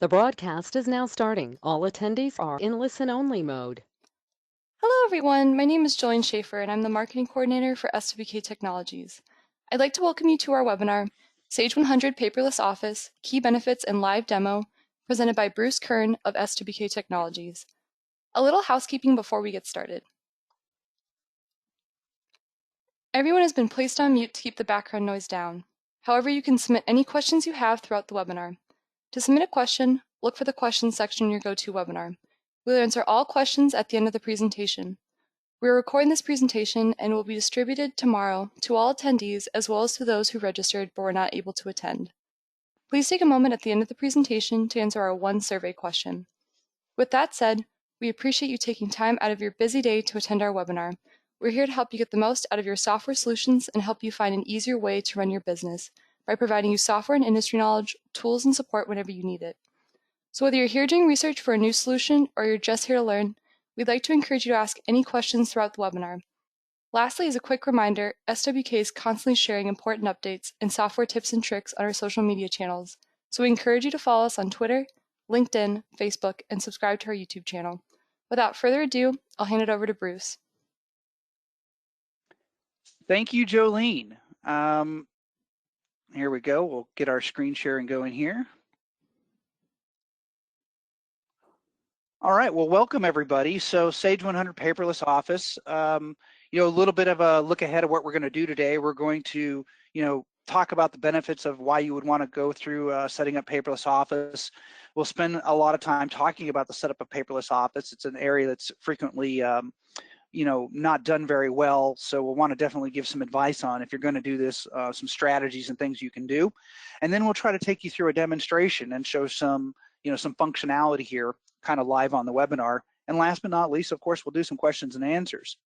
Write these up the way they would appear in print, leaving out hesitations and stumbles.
The broadcast is now starting. All attendees are in listen-only mode. Hello everyone, my name is Jillian Schaefer and I'm the Marketing Coordinator for SWK Technologies. I'd like to welcome you to our webinar, Sage 100 Paperless Office, Key Benefits and Live Demo, presented by Bruce Kern of SWK Technologies. A little housekeeping before we get started. Everyone has been placed on mute to keep the background noise down. However, you can submit any questions you have throughout the webinar. To submit a question, look for the questions section in your GoToWebinar. We'll answer all questions at the end of the presentation. We are recording this presentation and will be distributed tomorrow to all attendees as well as to those who registered but were not able to attend. Please take a moment at the end of the presentation to answer our one survey question. With that said, we appreciate you taking time out of your busy day to attend our webinar. We're here to help you get the most out of your software solutions and help you find an easier way to run your business by providing you software and industry knowledge, tools, and support whenever you need it. So whether you're here doing research for a new solution or you're just here to learn, we'd like to encourage you to ask any questions throughout the webinar. Lastly, as a quick reminder, SWK is constantly sharing important updates and software tips and tricks on our social media channels, so we encourage you to follow us on Twitter, LinkedIn, Facebook, and subscribe to our YouTube channel. Without further ado, I'll hand it over to Bruce. Thank you, Jolene. Here we go. We'll get our screen sharing going here. All right, well, welcome everybody. So Sage 100 Paperless Office, a little bit of a look ahead of what we're going to do today. We're going to, talk about the benefits of why you would want to go through setting up Paperless Office. We'll spend a lot of time talking about the setup of Paperless Office. It's an area that's frequently, not done very well. So we'll want to definitely give some advice on, if you're going to do this, some strategies and things you can do. And then we'll try to take you through a demonstration and show some, some functionality here, kind of live on the webinar. And last but not least, of course, we'll do some questions and answers.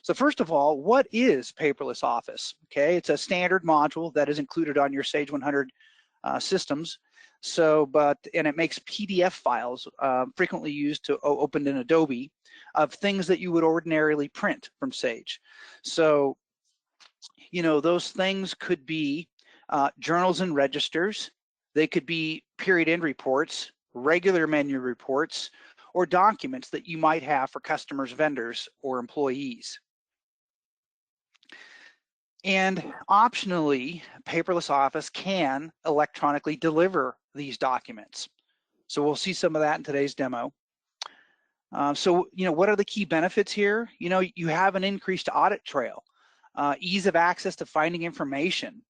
So first of all, what is Paperless Office? Okay, it's a standard module that is included on your Sage 100 systems. So, and it makes PDF files frequently used to open in Adobe of things that you would ordinarily print from Sage. So, those things could be journals and registers. They could be period end reports, regular menu reports, or documents that you might have for customers, vendors, or employees. And optionally, Paperless Office can electronically deliver these documents. So we'll see some of that in today's demo. What are the key benefits here? You have an increased audit trail, ease of access to finding information,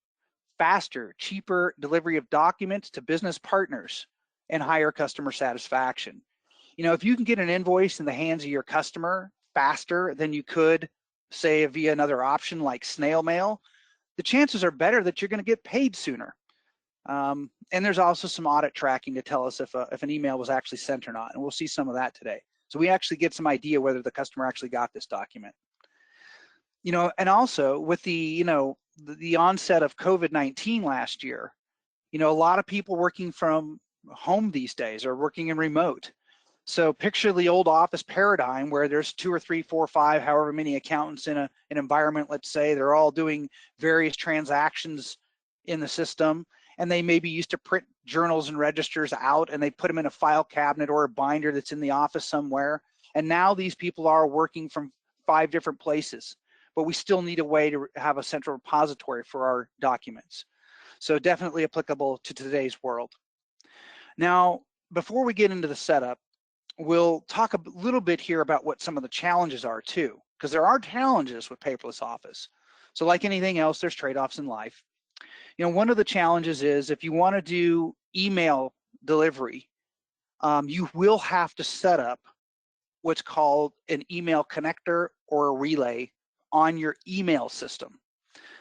faster, cheaper delivery of documents to business partners, and higher customer satisfaction. If you can get an invoice in the hands of your customer faster than you could, say, via another option like snail mail, the chances are better that you're going to get paid sooner. And there's also some audit tracking to tell us if an email was actually sent or not, and we'll see some of that today. So we actually get some idea whether the customer actually got this document. And also with the onset of COVID-19 last year, a lot of people working from home these days are working in remote. So picture the old office paradigm where there's 2 or 3, 4, 5, however many accountants in an environment, let's say, they're all doing various transactions in the system, and they maybe used to print journals and registers out and they put them in a file cabinet or a binder that's in the office somewhere. And now these people are working from 5 different places, but we still need a way to have a central repository for our documents. So definitely applicable to today's world. Now, before we get into the setup, we'll talk a little bit here about what some of the challenges are too, because there are challenges with Paperless Office. So like anything else, there's trade-offs in life. One of the challenges is if you want to do email delivery, you will have to set up what's called an email connector or a relay on your email system.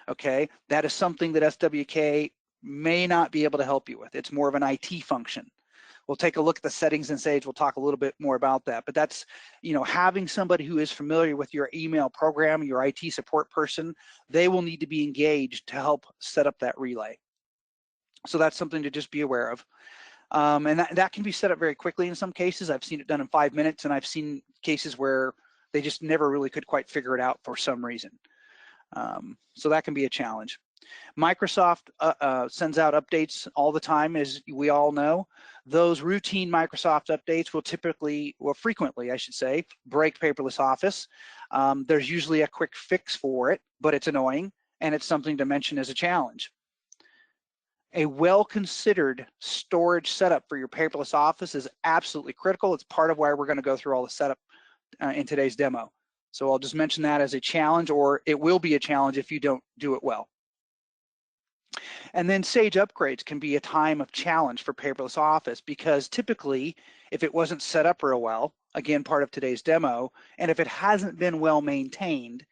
Okay, that is something that SWK may not be able to help you with. It's more of an IT function. We'll take a look at the settings in Sage. We'll talk a little bit more about that. But that's, having somebody who is familiar with your email program, your IT support person, they will need to be engaged to help set up that relay. So that's something to just be aware of. And that can be set up very quickly in some cases. I've seen it done in 5 minutes, and I've seen cases where they just never really could quite figure it out for some reason. So that can be a challenge. Microsoft sends out updates all the time, as we all know. Those routine Microsoft updates will typically, or frequently I should say, break Paperless Office. There's usually a quick fix for it, but it's annoying, and it's something to mention as a challenge. A well-considered storage setup for your Paperless Office is absolutely critical. It's part of why we're going to go through all the setup in today's demo. So I'll just mention that as a challenge, or it will be a challenge if you don't do it well. And then Sage upgrades can be a time of challenge for Paperless Office, because typically, if it wasn't set up real well, again, part of today's demo, and if it hasn't been well maintained,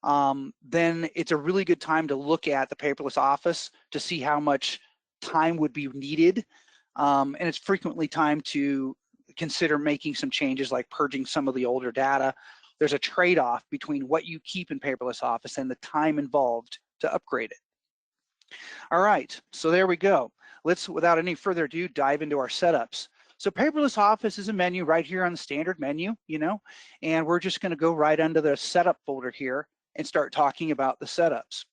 then it's a really good time to look at the Paperless Office to see how much time would be needed. And it's frequently time to consider making some changes, like purging some of the older data. There's a trade-off between what you keep in Paperless Office and the time involved to upgrade it. All right, so there we go. Let's, without any further ado, dive into our setups. So Paperless Office is a menu right here on the standard menu, and we're just going to go right under the setup folder here and start talking about the setups.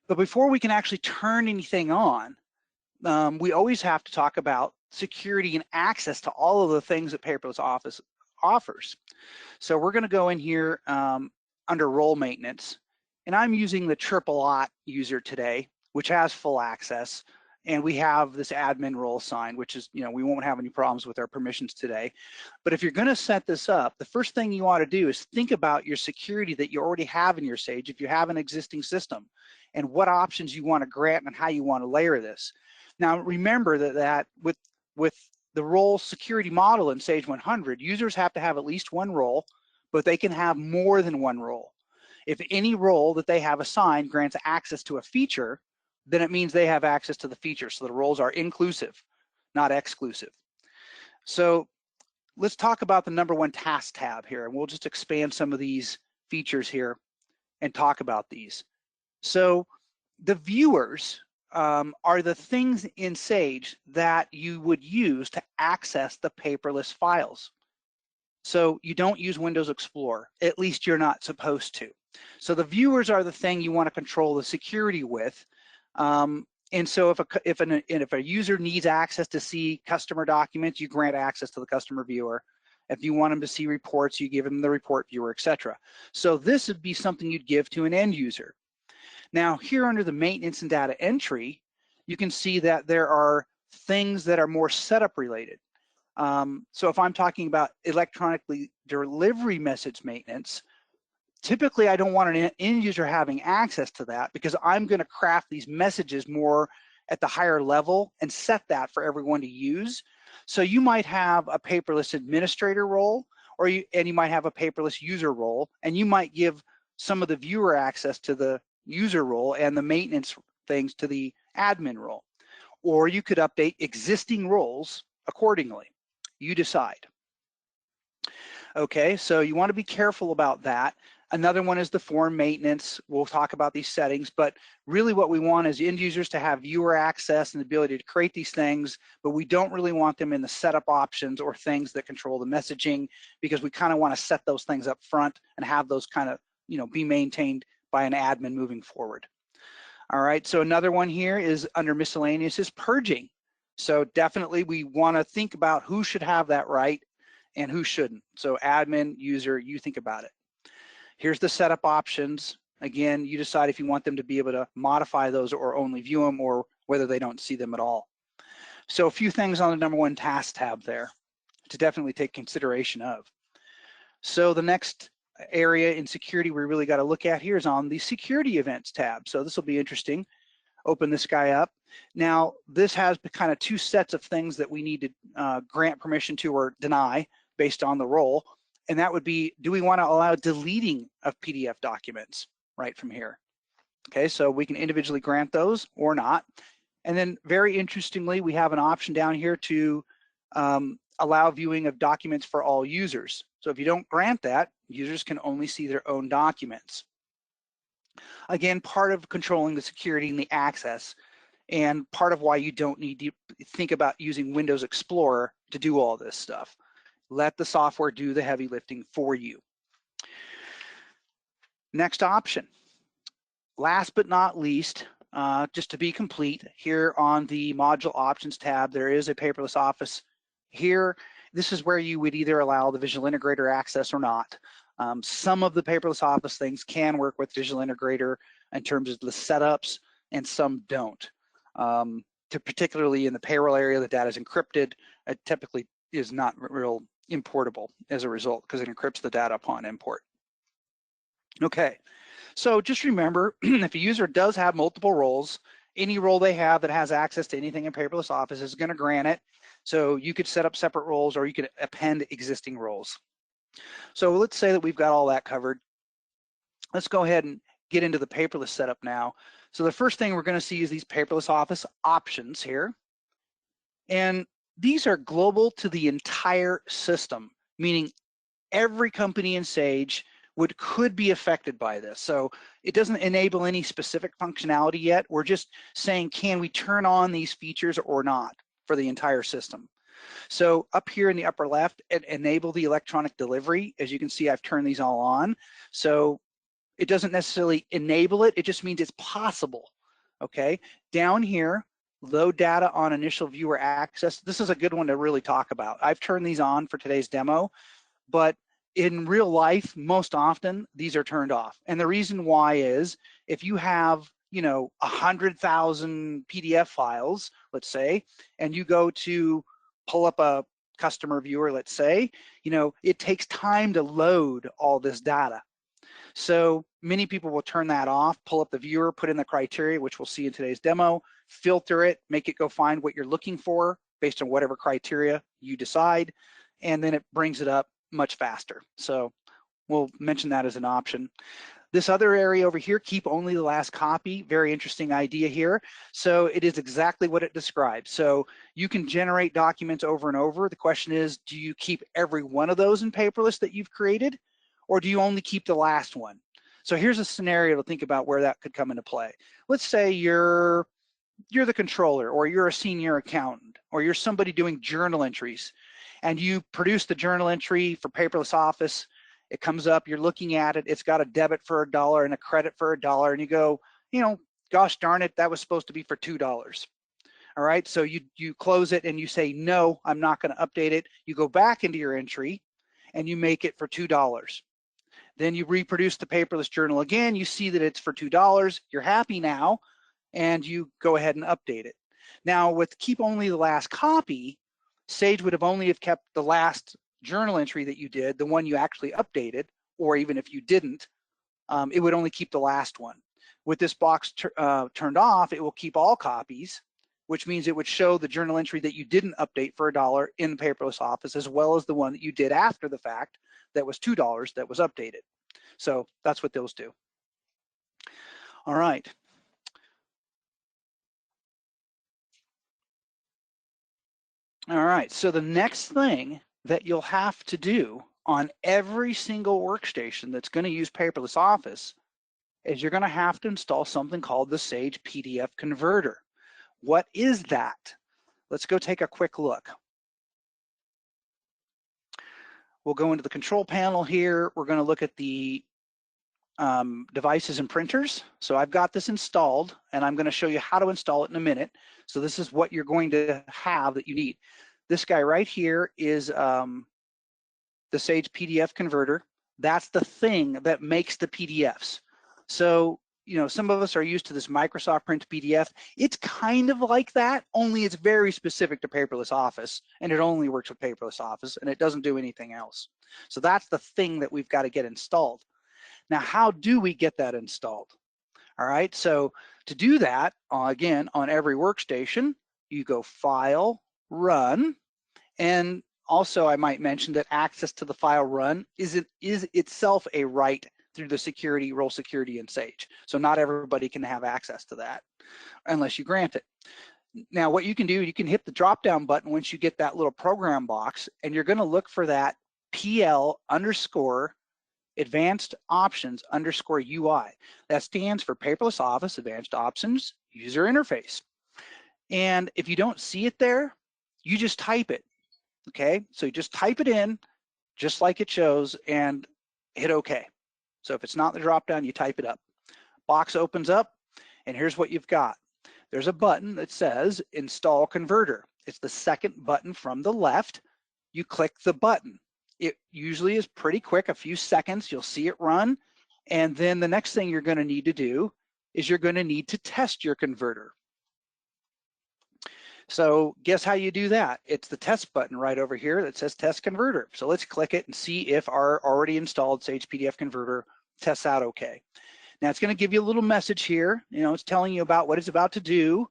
But before we can actually turn anything on, we always have to talk about security and access to all of the things that Paperless Office offers. So we're going to go in here under role maintenance, and I'm using the triple-auth user today, which has full access, and we have this admin role assigned, which is, we won't have any problems with our permissions today. But if you're going to set this up, the first thing you want to do is think about your security that you already have in your Sage, if you have an existing system, and what options you want to grant and how you want to layer this. Now, remember that with the role security model in Sage 100, users have to have at least one role, but they can have more than one role. If any role that they have assigned grants access to a feature, then it means they have access to the feature. So the roles are inclusive, not exclusive. So let's talk about the number one task tab here, and we'll just expand some of these features here and talk about these. So the viewers are the things in Sage that you would use to access the paperless files. So you don't use Windows Explorer, at least you're not supposed to. So the viewers are the thing you want to control the security with. And so if a user needs access to see customer documents, you grant access to the customer viewer. If you want them to see reports, you give them the report viewer, etc. So this would be something you'd give to an end user. Now here under the maintenance and data entry, you can see that there are things that are more setup related. So if I'm talking about electronically delivery message maintenance, typically I don't want an end user having access to that, because I'm going to craft these messages more at the higher level and set that for everyone to use. So you might have a paperless administrator role, and you might have a paperless user role, and you might give some of the viewer access to the user role and the maintenance things to the admin role. Or you could update existing roles accordingly. You decide. Okay, so you want to be careful about that. Another one is the form maintenance. We'll talk about these settings, but really what we want is end users to have viewer access and the ability to create these things, but we don't really want them in the setup options or things that control the messaging, because we kind of want to set those things up front and have those kind of, be maintained by an admin moving forward. All right, so another one here is under miscellaneous is purging. So definitely we want to think about who should have that right and who shouldn't. So admin, user, you think about it. Here's the setup options. Again, you decide if you want them to be able to modify those or only view them, or whether they don't see them at all. So a few things on the number one task tab there to definitely take consideration of. So the next area in security we really got to look at here is on the security events tab. So this will be interesting. Open this guy up. Now this has kind of two sets of things that we need to grant permission to or deny based on the role. And that would be, do we want to allow deleting of PDF documents right from here? Okay, so we can individually grant those or not. And then very interestingly, we have an option down here to allow viewing of documents for all users. So if you don't grant that, users can only see their own documents. Again, part of controlling the security and the access, and part of why you don't need to think about using Windows Explorer to do all this stuff. Let the software do the heavy lifting for you. Next option, last but not least, just to be complete, here on the module options tab, there is a paperless office here. This is where you would either allow the visual integrator access or not. Some of the paperless office things can work with visual integrator in terms of the setups, and some don't. Particularly in the payroll area, the data is encrypted. It typically is not real importable as a result because it encrypts the data upon import. Okay, so just remember, if a user does have multiple roles, any role they have that has access to anything in Paperless Office is going to grant it. So you could set up separate roles, or you could append existing roles. So let's say that we've got all that covered. Let's go ahead and get into the paperless setup now. So the first thing we're going to see is these Paperless Office options here. And these are global to the entire system, meaning every company in Sage could be affected by this. So it doesn't enable any specific functionality yet. We're just saying, can we turn on these features or not for the entire system? So up here in the upper left, enable the electronic delivery. As you can see, I've turned these all on. So it doesn't necessarily enable it, it just means it's possible, okay? Down here, load data on initial viewer access. This is a good one to really talk about. I've turned these on for today's demo, but in real life, most often, these are turned off. And the reason why is, if you have, 100,000 PDF files, let's say, and you go to pull up a customer viewer, let's say, it takes time to load all this data. So many people will turn that off, pull up the viewer, put in the criteria, which we'll see in today's demo, filter it, make it go find what you're looking for based on whatever criteria you decide, and then it brings it up much faster. So we'll mention that as an option. This other area over here, keep only the last copy, very interesting idea here. So it is exactly what it describes. So you can generate documents over and over. The question is, do you keep every one of those in paperless that you've created? Or do you only keep the last one? So here's a scenario to think about where that could come into play. Let's say you're the controller, or you're a senior accountant, or you're somebody doing journal entries, and you produce the journal entry for Paperless Office. It comes up, you're looking at it, it's got a debit for $1 and a credit for $1, and you go, gosh darn it, that was supposed to be for $2. All right, so you close it and you say, no, I'm not going to update it. You go back into your entry and you make it for $2. Then you reproduce the paperless journal again, you see that it's for $2, you're happy now, and you go ahead and update it. Now with keep only the last copy, Sage would have only kept the last journal entry that you did, the one you actually updated, or even if you didn't, it would only keep the last one. With this box turned off, it will keep all copies, which means it would show the journal entry that you didn't update for $1 in the Paperless Office, as well as the one that you did after the fact that was $2 that was updated. So that's what those do. All right. All right, so the next thing that you'll have to do on every single workstation that's going to use Paperless Office is you're going to have to install something called the Sage PDF Converter. What is that? Let's go take a quick look. We'll go into the control panel here. We're going to look at the devices and printers. So I've got this installed, and I'm going to show you how to install it in a minute. So this is what you're going to have that you need. This guy right here is the Sage PDF Converter. That's the thing that makes the PDFs. So, some of us are used to this Microsoft Print PDF. It's kind of like that, only it's very specific to Paperless Office, and it only works with Paperless Office, and it doesn't do anything else. So that's the thing that we've got to get installed. Now, how do we get that installed? All right, so to do that, again, on every workstation, you go File, Run, and also I might mention that access to the file run is itself a right through the role security in Sage. So not everybody can have access to that unless you grant it. Now what you can do, you can hit the drop down button once you get that little program box, and you're going to look for that PL_Advanced Options _UI. That stands for Paperless Office Advanced Options User Interface. And if you don't see it there, you just type it. Okay, so you just type it in just like it shows and hit OK. So if it's not the drop down, you type it up. box opens up, and here's what you've got. There's a button that says Install Converter. It's the second button from the left. You click the button. It usually is pretty quick, a few seconds. You'll see it run. And then the next thing you're going to need to do is you're going to need to test your converter. So guess how you do that? It's the test button right over here that says Test Converter. So let's click it and see if our already installed Sage PDF Converter tests out okay. Now it's going to give you a little message here. You know, it's telling you about what it's about to do.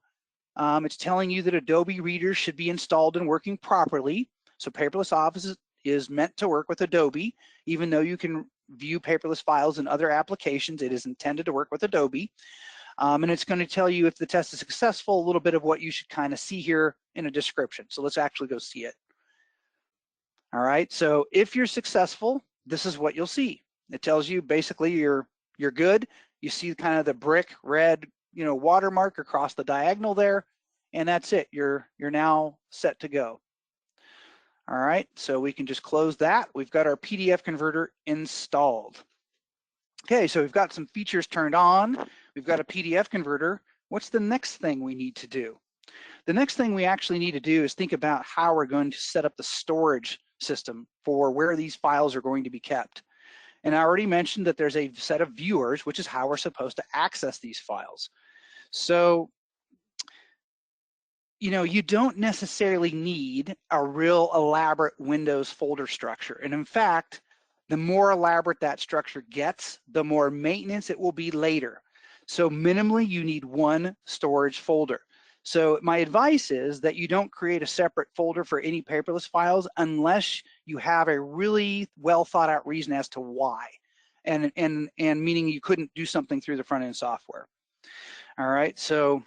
It's telling you that Adobe Reader should be installed and working properly. So Paperless Office is meant to work with Adobe. Even though you can view paperless files in other applications, it is intended to work with Adobe. And it's going to tell you if the test is successful, a little bit of what you should kind of see here in a description. So let's actually go see it. All right, so if you're successful, this is what you'll see. It tells you basically you're good. You see kind of the brick red, you know, watermark across the diagonal there, and that's it. You're now set to go. All right, so we can just close that. We've got our PDF converter installed. Okay, so we've got some features turned on. We've got a PDF converter. What's the next thing we need to do? The next thing we actually need to do is think about how we're going to set up the storage system for where these files are going to be kept. And I already mentioned that there's a set of viewers, which is how we're supposed to access these files. So, you know, you don't necessarily need a real elaborate Windows folder structure. And in fact, the more elaborate that structure gets, the more maintenance it will be later. So minimally, you need one storage folder. So my advice is that you don't create a separate folder for any paperless files unless you have a really well thought out reason as to why. And meaning you couldn't do something through the front end software. All right, so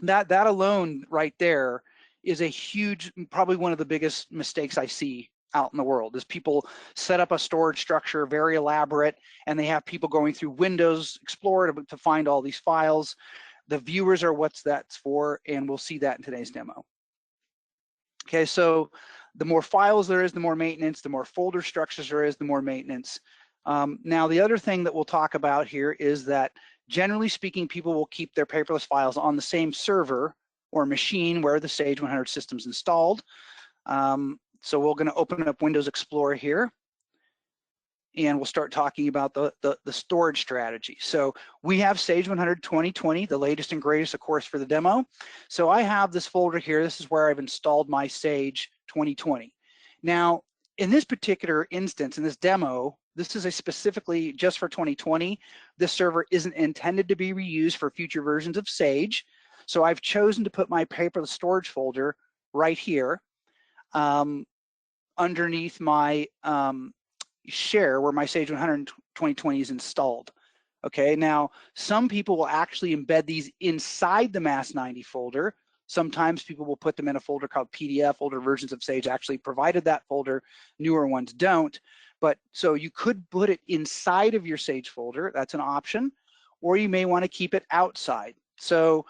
that alone right there is a huge, probably one of the biggest mistakes I see out in the world is people set up a storage structure, very elaborate, and they have people going through Windows Explorer to find all these files. The viewers are what that's for, and we'll see that in today's demo. Okay, so the more files there is, the more maintenance, the more folder structures there is, the more maintenance. Now, the other thing that we'll talk about here is that generally speaking, people will keep their paperless files on the same server or machine where the Sage 100 system's installed. So we're going to open up Windows Explorer here, and we'll start talking about the storage strategy. So we have Sage 100 2020, the latest and greatest, of course, for the demo. So I have this folder here. This is where I've installed my Sage 2020. Now, in this particular instance, in this demo, this is a specifically just for 2020. This server isn't intended to be reused for future versions of Sage. So I've chosen to put my paperless storage folder right here. Underneath my share where my Sage 100 2020 is installed. Okay, now some people will actually embed these inside the Mass 90 folder. Sometimes people will put them in a folder called PDF. Older versions of Sage actually provided that folder, newer ones don't. But so you could put it inside of your Sage folder, that's an option, or you may want to keep it outside. So,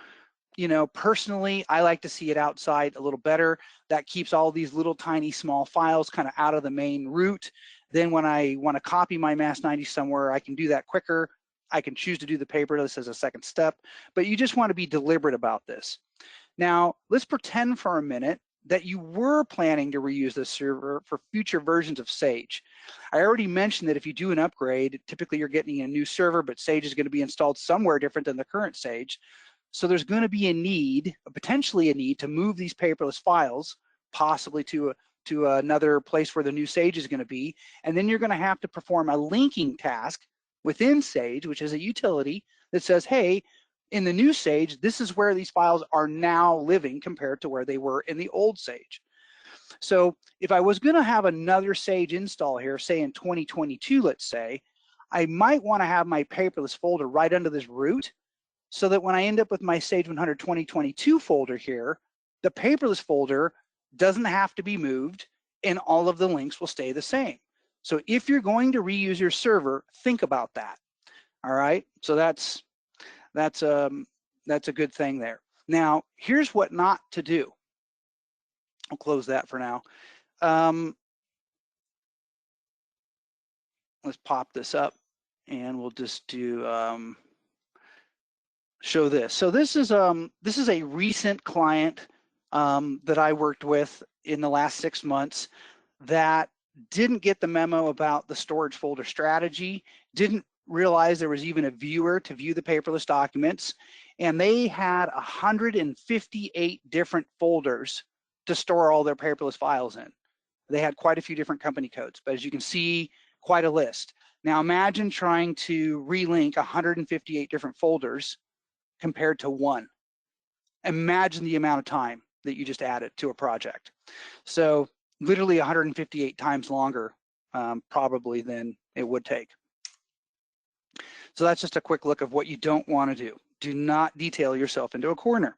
you know, personally, I like to see it outside a little better. That keeps all these little tiny small files kind of out of the main root. Then when I want to copy my Mass 90 somewhere, I can do that quicker. I can choose to do the paperless as a second step, but you just want to be deliberate about this. Now, let's pretend for a minute that you were planning to reuse this server for future versions of Sage. I already mentioned that if you do an upgrade, typically you're getting a new server, but Sage is going to be installed somewhere different than the current Sage. So there's going to be a need, potentially a need, to move these paperless files, possibly to another place where the new Sage is going to be. And then you're going to have to perform a linking task within Sage, which is a utility that says, hey, in the new Sage, this is where these files are now living compared to where they were in the old Sage. So if I was going to have another Sage install here, say in 2022, let's say, I might want to have my paperless folder right under this root, so that when I end up with my Sage 100 2022 folder here, the paperless folder doesn't have to be moved and all of the links will stay the same. So if you're going to reuse your server, think about that. All right, so that's a good thing there. Now, here's what not to do. I'll close that for now. Let's pop this up And we'll just do show this. So this is a recent client that I worked with in the last 6 months that didn't get the memo about the storage folder strategy, didn't realize there was even a viewer to view the paperless documents, and they had 158 different folders to store all their paperless files in. They had quite a few different company codes, but as you can see, quite a list. Now imagine trying to relink 158 different folders compared to one. Imagine the amount of time that you just added to a project. So literally 158 times longer probably than it would take. So that's just a quick look of what you don't want to do. Do not detail yourself into a corner.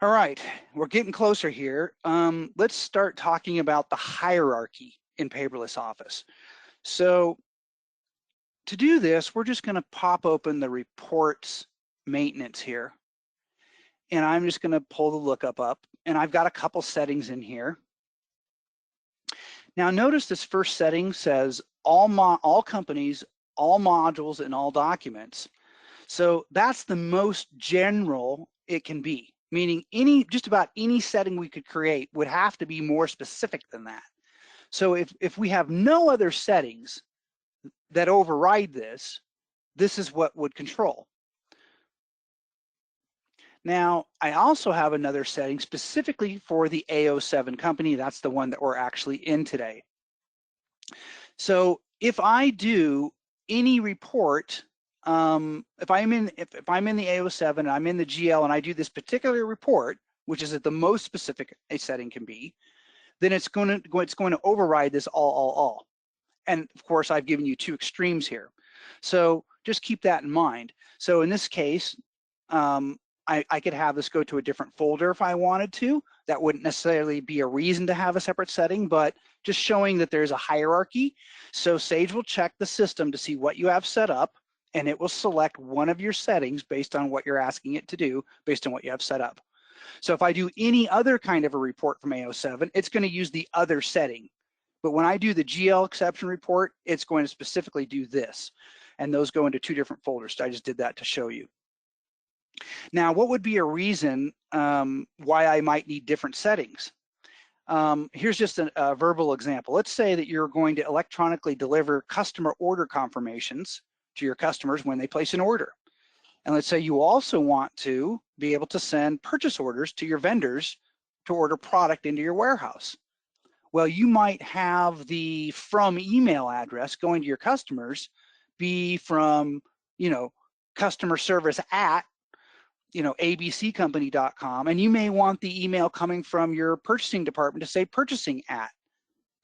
All right, we're getting closer here. Let's start talking about the hierarchy in Paperless Office. So to do this, we're just going to pop open the reports maintenance here. And I'm just going to pull the lookup up. And I've got a couple settings in here. Now notice this first setting says all companies, all modules, and all documents. So that's the most general it can be, meaning just about any setting we could create would have to be more specific than that. So if we have no other settings that override this, this is what would control. Now, I also have another setting specifically for the AO7 company. That's the one that we're actually in today. So if I do any report, if I'm in the AO7 and I'm in the GL and I do this particular report, which is at the most specific a setting can be, then it's going to override this all. And of course, I've given you two extremes here. So just keep that in mind. So in this case, I could have this go to a different folder if I wanted to. That wouldn't necessarily be a reason to have a separate setting, but just showing that there's a hierarchy. So Sage will check the system to see what you have set up, and it will select one of your settings based on what you're asking it to do, based on what you have set up. So if I do any other kind of a report from AO7, it's going to use the other setting. But when I do the GL exception report, it's going to specifically do this. And those go into two different folders. So I just did that to show you. Now, what would be a reason why I might need different settings? Here's just a verbal example. Let's say that you're going to electronically deliver customer order confirmations to your customers when they place an order. And let's say you also want to be able to send purchase orders to your vendors to order product into your warehouse. Well, you might have the from email address going to your customers be from, customer service at, abccompany.com, and you may want the email coming from your purchasing department to say purchasing at.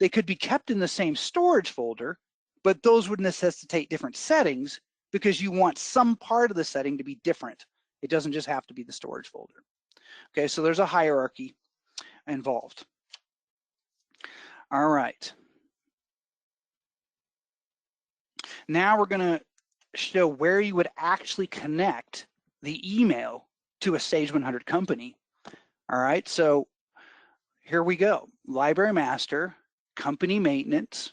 They could be kept in the same storage folder, but those would necessitate different settings because you want some part of the setting to be different. It doesn't just have to be the storage folder. Okay, so there's a hierarchy involved. All right. Now we're going to show where you would actually connect the email to a Sage 100 company. All right, so here we go. Library master, company maintenance,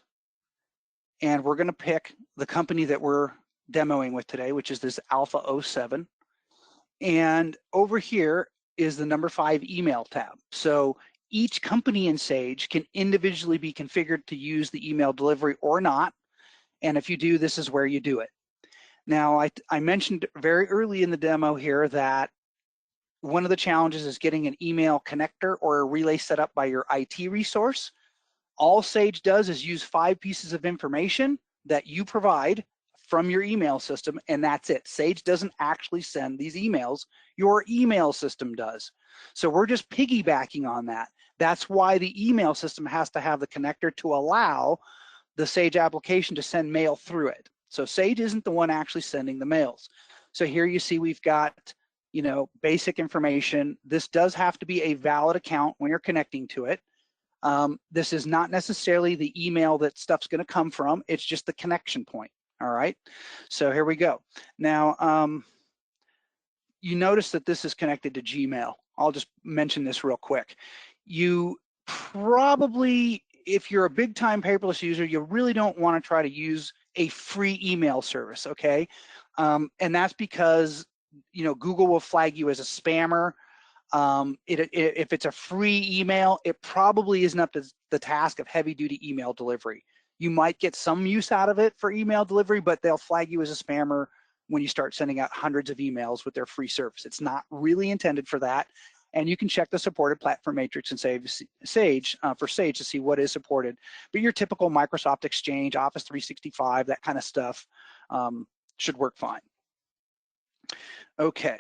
and we're going to pick the company that we're demoing with today, which is this Alpha 07. And over here is the number 5 email tab. So each company in Sage can individually be configured to use the email delivery or not. And if you do, this is where you do it. Now, I mentioned very early in the demo here that one of the challenges is getting an email connector or a relay set up by your IT resource. All Sage does is use 5 pieces of information that you provide from your email system, and that's it. Sage doesn't actually send these emails. Your email system does. So we're just piggybacking on that. That's why the email system has to have the connector to allow the Sage application to send mail through it. So Sage isn't the one actually sending the mails. So here you see we've got, basic information. This does have to be a valid account when you're connecting to it. This is not necessarily the email that stuff's going to come from. It's just the connection point. All right. So here we go. Now, you notice that this is connected to Gmail. I'll just mention this real quick. You probably, if you're a big time paperless user, you really don't want to try to use a free email service, okay? And that's because, you know, Google will flag you as a spammer. If it's a free email, it probably isn't up to the task of heavy duty email delivery. You might get some use out of it for email delivery, but they'll flag you as a spammer when you start sending out hundreds of emails with their free service. It's not really intended for that. And you can check the supported platform matrix and Sage for Sage to see what is supported. But your typical Microsoft Exchange, Office 365, that kind of stuff should work fine. Okay.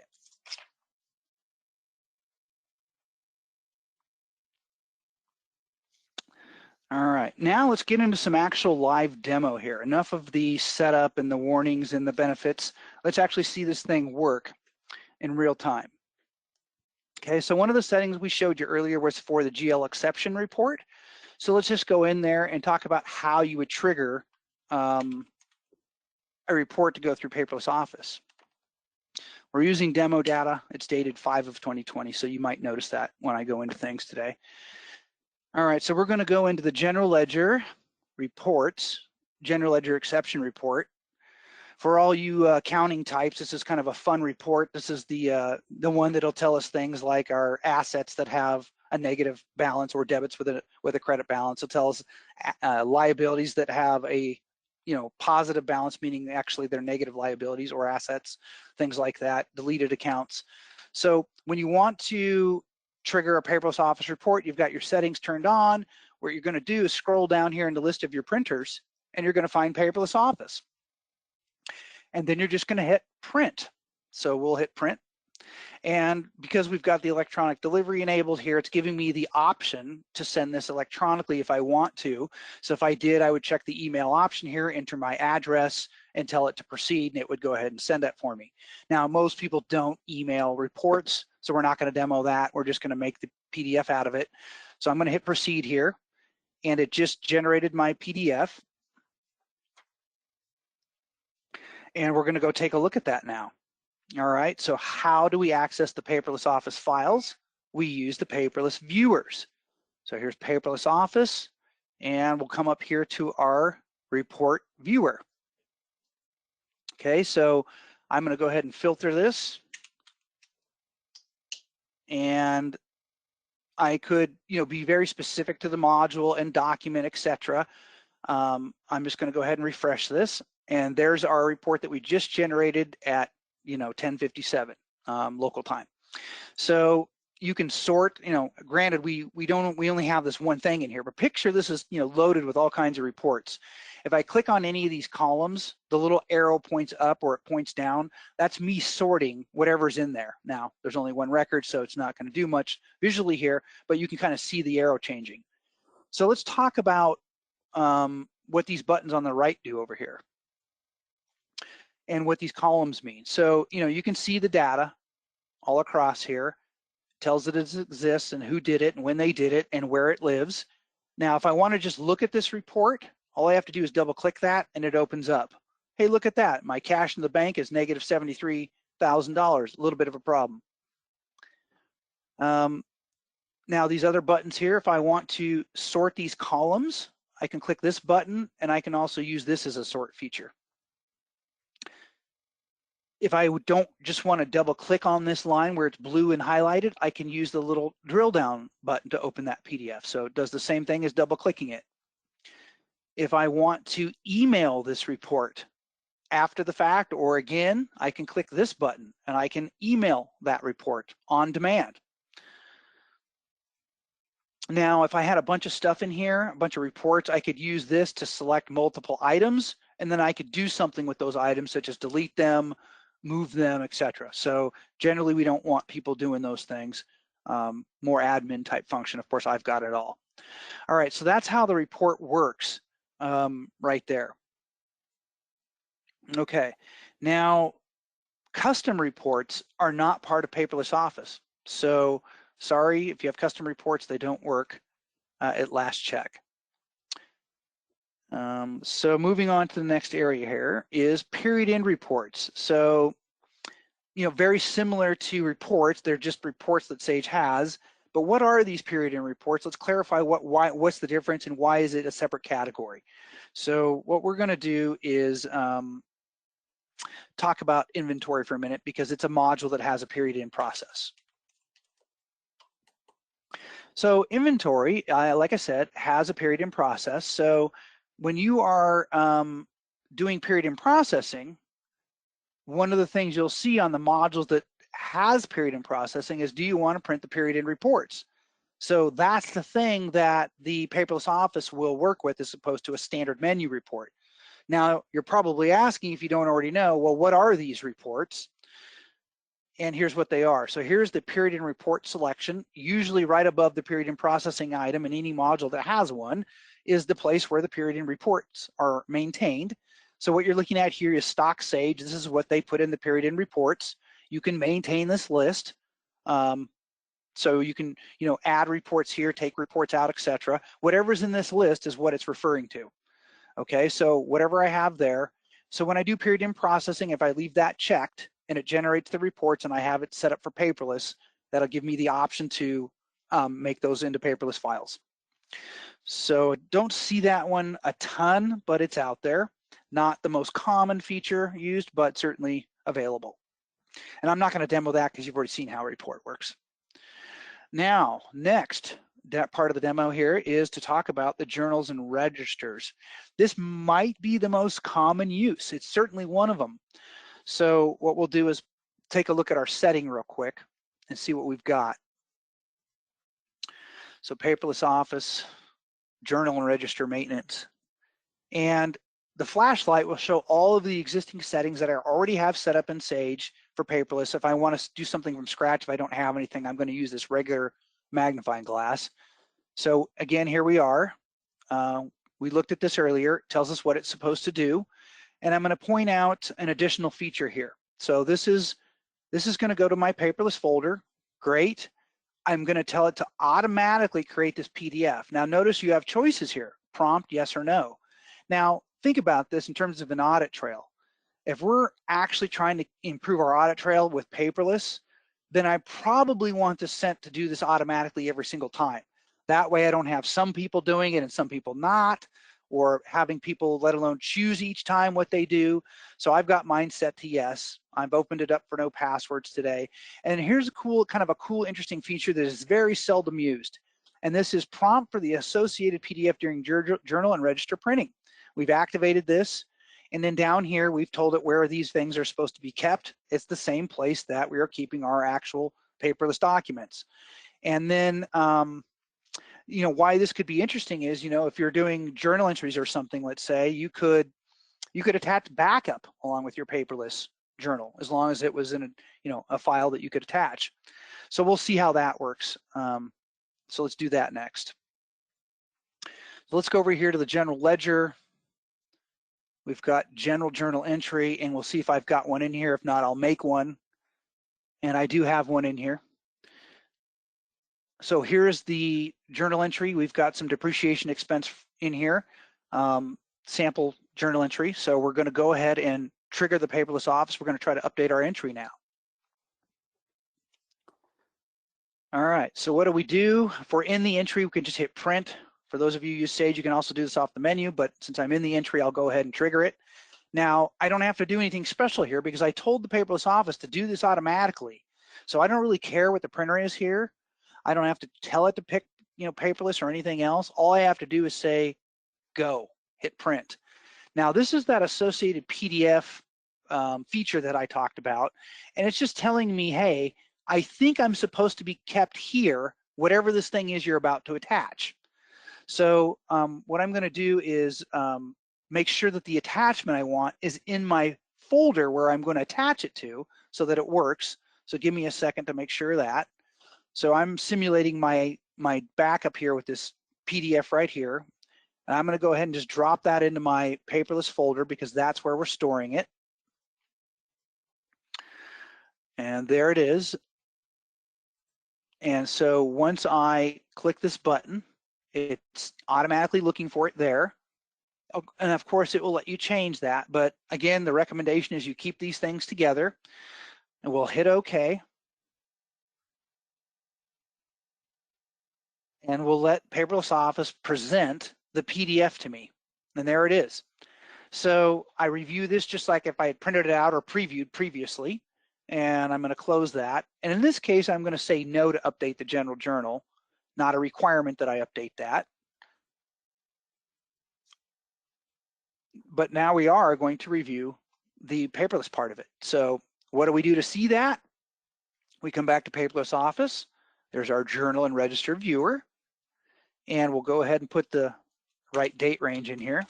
All right, now let's get into some actual live demo here. Enough of the setup and the warnings and the benefits. Let's actually see this thing work in real time. Okay, so one of the settings we showed you earlier was for the GL exception report. So let's just go in there and talk about how you would trigger a report to go through Paperless Office. We're using demo data. It's dated 5 of 2020, so you might notice that when I go into things today. All right, so we're going to go into the General Ledger reports, General Ledger exception report. For all you accounting types, this is kind of a fun report. This is the one that'll tell us things like our assets that have a negative balance or debits with a credit balance. It'll tell us liabilities that have a positive balance, meaning actually they're negative liabilities or assets, things like that, deleted accounts. So when you want to trigger a Paperless Office report, you've got your settings turned on. What you're going to do is scroll down here in the list of your printers, and you're going to find Paperless Office. And then you're just going to hit print. So we'll hit print. And because we've got the electronic delivery enabled here, it's giving me the option to send this electronically if I want to. So if I did, I would check the email option here, enter my address, and tell it to proceed, and it would go ahead and send that for me. Now, most people don't email reports, so we're not going to demo that. We're just going to make the PDF out of it. So I'm going to hit proceed here, and it just generated my PDF. And we're going to go take a look at that now. All right, so how do we access the Paperless Office files? We use the Paperless viewers. So here's Paperless Office, and we'll come up here to our report viewer. Okay, so I'm going to go ahead and filter this. And I could, be very specific to the module and document, etc. I'm just going to go ahead and refresh this. And there's our report that we just generated at 10:57 local time. So you can sort, granted we only have this one thing in here, but picture this is loaded with all kinds of reports. If I click on any of these columns, the little arrow points up or it points down. That's me sorting whatever's in there. Now there's only one record, so it's not going to do much visually here, but you can kind of see the arrow changing. So let's talk about what these buttons on the right do over here and what these columns mean. So, you can see the data all across here. It tells that it exists and who did it and when they did it and where it lives. Now, if I want to just look at this report, all I have to do is double click that and it opens up. Hey, look at that. My cash in the bank is negative $73,000, a little bit of a problem. Now, these other buttons here, if I want to sort these columns, I can click this button and I can also use this as a sort feature. If I don't just want to double click on this line where it's blue and highlighted, I can use the little drill down button to open that PDF. So it does the same thing as double clicking it. If I want to email this report after the fact or again, I can click this button and I can email that report on demand. Now, if I had a bunch of stuff in here, a bunch of reports, I could use this to select multiple items, and then I could do something with those items, such as delete them, move them, etc. So generally, we don't want people doing those things. More admin type function. Of course, I've got it all. All right, so that's how the report works right there. Okay, now custom reports are not part of Paperless Office. So sorry, if you have custom reports, they don't work at last check. So moving on to the next area here is period end reports. So, very similar to reports, they're just reports that Sage has, But what are these period end reports? Let's clarify what's the difference and why is it a separate category. So what we're going to do is talk about inventory for a minute because it's a module that has a period end process. So inventory, like I said, has a period end process. So when you are doing period end processing, one of the things you'll see on the modules that has period end processing is, do you want to print the period end reports? So that's the thing that the Paperless Office will work with as opposed to a standard menu report. Now, you're probably asking, if you don't already know, well, what are these reports? And here's what they are. So here's the period end report selection. Usually right above the period end processing item in any module that has one is the place where the period end reports are maintained. So what you're looking at here is stock Sage. This is what they put in the period end reports. You can maintain this list. So you can, add reports here, take reports out, etc. Whatever's in this list is what it's referring to. Okay, so whatever I have there. So when I do period end processing, if I leave that checked and it generates the reports and I have it set up for paperless, that'll give me the option to make those into paperless files. So don't see that one a ton, but it's out there. Not the most common feature used, but certainly available. And I'm not going to demo that because you've already seen how a report works. Now, next, that part of the demo here is to talk about the journals and registers. This might be the most common use. It's certainly one of them. So what we'll do is take a look at our setting real quick and see what we've got. So Paperless Office, journal and register maintenance. And the flashlight will show all of the existing settings that I already have set up in Sage for paperless. If I want to do something from scratch, if I don't have anything, I'm going to use this regular magnifying glass. So again, here we are. We looked at this earlier. It tells us what it's supposed to do. And I'm going to point out an additional feature here. So this is going to go to my paperless folder. Great. I'm going to tell it to automatically create this PDF. Now notice you have choices here, prompt, yes or no. Now think about this in terms of an audit trail. If we're actually trying to improve our audit trail with paperless, then I probably want the Cent to do this automatically every single time. That way I don't have some people doing it and some people not, or having people let alone choose each time what they do. So I've got mine set to yes. I've opened it up for no passwords today. And here's a cool, interesting feature that is very seldom used. And this is prompt for the associated PDF during journal and register printing. We've activated this. And then down here, we've told it where these things are supposed to be kept. It's the same place that we are keeping our actual paperless documents. And then, why this could be interesting is, if you're doing journal entries or something, let's say, you could attach backup along with your paperless journal, as long as it was in a file that you could attach. So we'll see how that works. So let's do that next. So let's go over here to the general ledger. We've got general journal entry, and we'll see if I've got one in here. If not, I'll make one. And I do have one in here. So here's the journal entry. We've got some depreciation expense in here, sample journal entry. So we're going to go ahead and trigger the Paperless Office. We're going to try to update our entry now. All right, so what do we do? If we're in the entry, we can just hit print. For those of you who use Sage, you can also do this off the menu, but since I'm in the entry, I'll go ahead and trigger it. Now, I don't have to do anything special here because I told the Paperless Office to do this automatically. So I don't really care what the printer is here. I don't have to tell it to pick, paperless or anything else. All I have to do is say, go, hit print. Now, this is that associated PDF feature that I talked about, and it's just telling me, hey, I think I'm supposed to be kept here, whatever this thing is you're about to attach. So what I'm going to do is make sure that the attachment I want is in my folder where I'm going to attach it to so that it works. So give me a second to make sure that. So I'm simulating my backup here with this PDF right here. And I'm going to go ahead and just drop that into my paperless folder because that's where we're storing it. And there it is. And so once I click this button, it's automatically looking for it there. And of course, it will let you change that. But again, the recommendation is you keep these things together. And we'll hit OK. and we'll let Paperless Office present the PDF to me. And there it is. So I review this just like if I had printed it out or previewed previously, and I'm going to close that. And in this case, I'm going to say no to update the general journal, not a requirement that I update that. But now we are going to review the paperless part of it. So what do we do to see that? We come back to Paperless Office. There's our journal and register viewer. And we'll go ahead and put the right date range in here.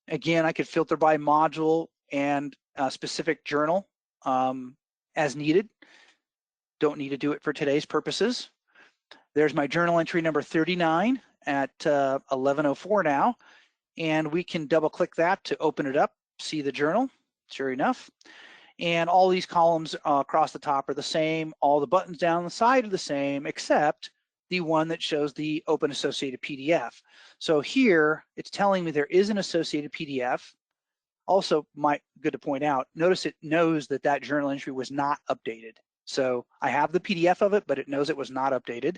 Again, I could filter by module and specific journal as needed. Don't need to do it for today's purposes. There's my journal entry number 39 at 11:04 now. And we can double click that to open it up, see the journal, sure enough. And all these columns across the top are the same. All the buttons down the side are the same, except the one that shows the open associated PDF. So here it's telling me there is an associated PDF. Also, good to point out, notice it knows that that journal entry was not updated. So I have the PDF of it, but it knows it was not updated.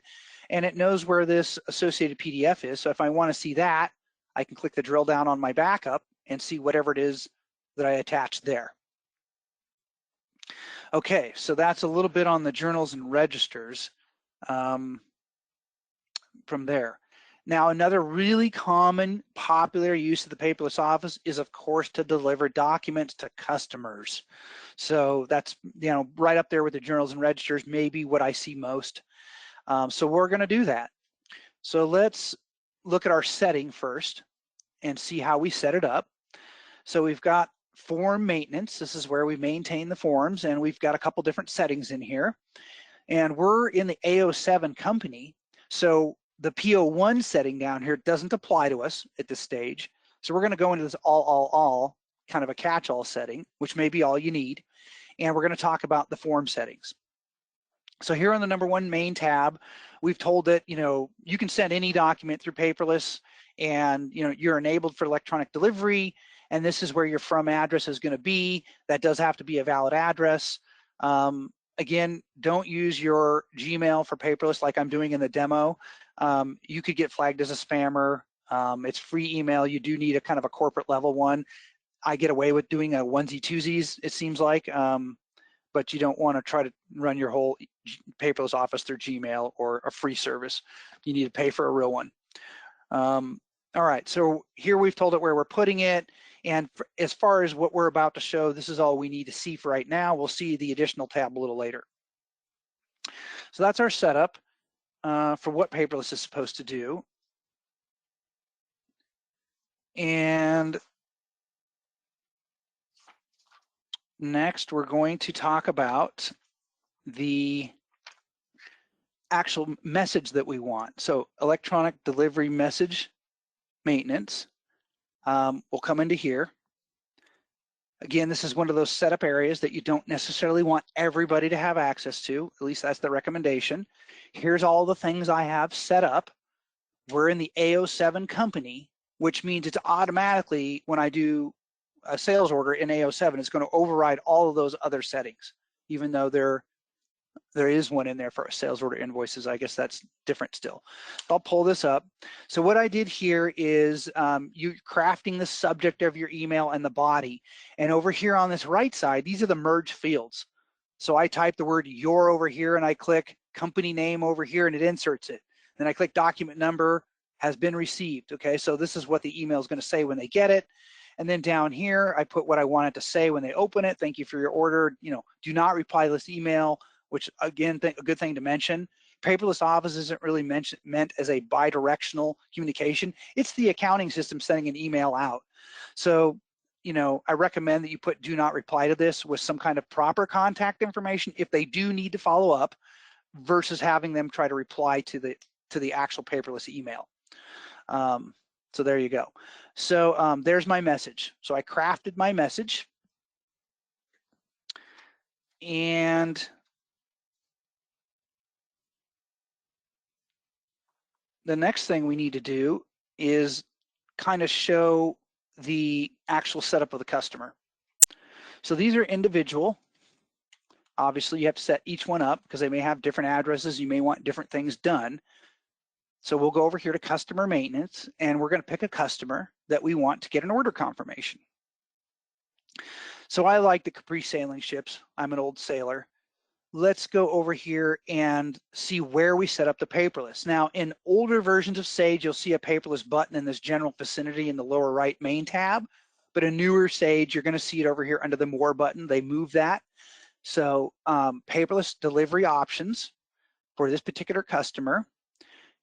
And it knows where this associated PDF is. So if I want to see that, I can click the drill down on my backup and see whatever it is that I attached there. Okay, so that's a little bit on the journals and registers from there. Now, another really common, popular use of the Paperless Office is, of course, to deliver documents to customers. So that's, right up there with the journals and registers, maybe what I see most. So we're going to do that. So let's look at our setting first and see how we set it up. So we've got form maintenance. This is where we maintain the forms, and we've got a couple different settings in here. And we're in the AO7 company, so the PO1 setting down here doesn't apply to us at this stage. So we're going to go into this all, kind of a catch-all setting, which may be all you need. And we're going to talk about the form settings. So here on the number 1 main tab, we've told that, you can send any document through paperless, and, you're enabled for electronic delivery, and this is where your from address is going to be. That does have to be a valid address. Again, don't use your Gmail for paperless like I'm doing in the demo. You could get flagged as a spammer. It's free email. You do need a kind of a corporate level one. I get away with doing a onesie twosies, it seems like, but you don't want to try to run your whole paperless office through Gmail or a free service. You need to pay for a real one. All right, so here we've told it where we're putting it. And as far as what we're about to show, this is all we need to see for right now. We'll see the additional tab a little later. So that's our setup for what paperless is supposed to do. And next, we're going to talk about the actual message that we want. So electronic delivery message maintenance will come into here. Again, this is one of those setup areas that you don't necessarily want everybody to have access to. At least that's the recommendation. Here's all the things I have set up. We're in the AO7 company, which means it's automatically, when I do a sales order in AO7, it's going to override all of those other settings, even though there is one in there for sales order invoices. I guess that's different still. I'll pull this up. So what I did here is you crafting the subject of your email and the body. And over here on this right side, these are the merge fields. So I type the word your over here and I click company name over here and it inserts it. Then I click document number has been received. Okay, so this is what the email is going to say when they get it. And then down here, I put what I want it to say when they open it. Thank you for your order. Do not reply to this email, which again, a good thing to mention. Paperless Office isn't really meant as a bi-directional communication. It's the accounting system sending an email out. So, I recommend that you put do not reply to this with some kind of proper contact information if they do need to follow up, versus having them try to reply to the actual paperless email. So there you go. So there's my message. So I crafted my message. And the next thing we need to do is kind of show the actual setup of the customer. So these are individual. Obviously, you have to set each one up because they may have different addresses. You may want different things done. So we'll go over here to customer maintenance, and we're going to pick a customer that we want to get an order confirmation. So I like the Capri sailing ships. I'm an old sailor. Let's go over here and see where we set up the paperless. Now, in older versions of Sage, you'll see a paperless button in this general vicinity in the lower right main tab. But in newer Sage, you're going to see it over here under the More button. They move that. So paperless delivery options for this particular customer.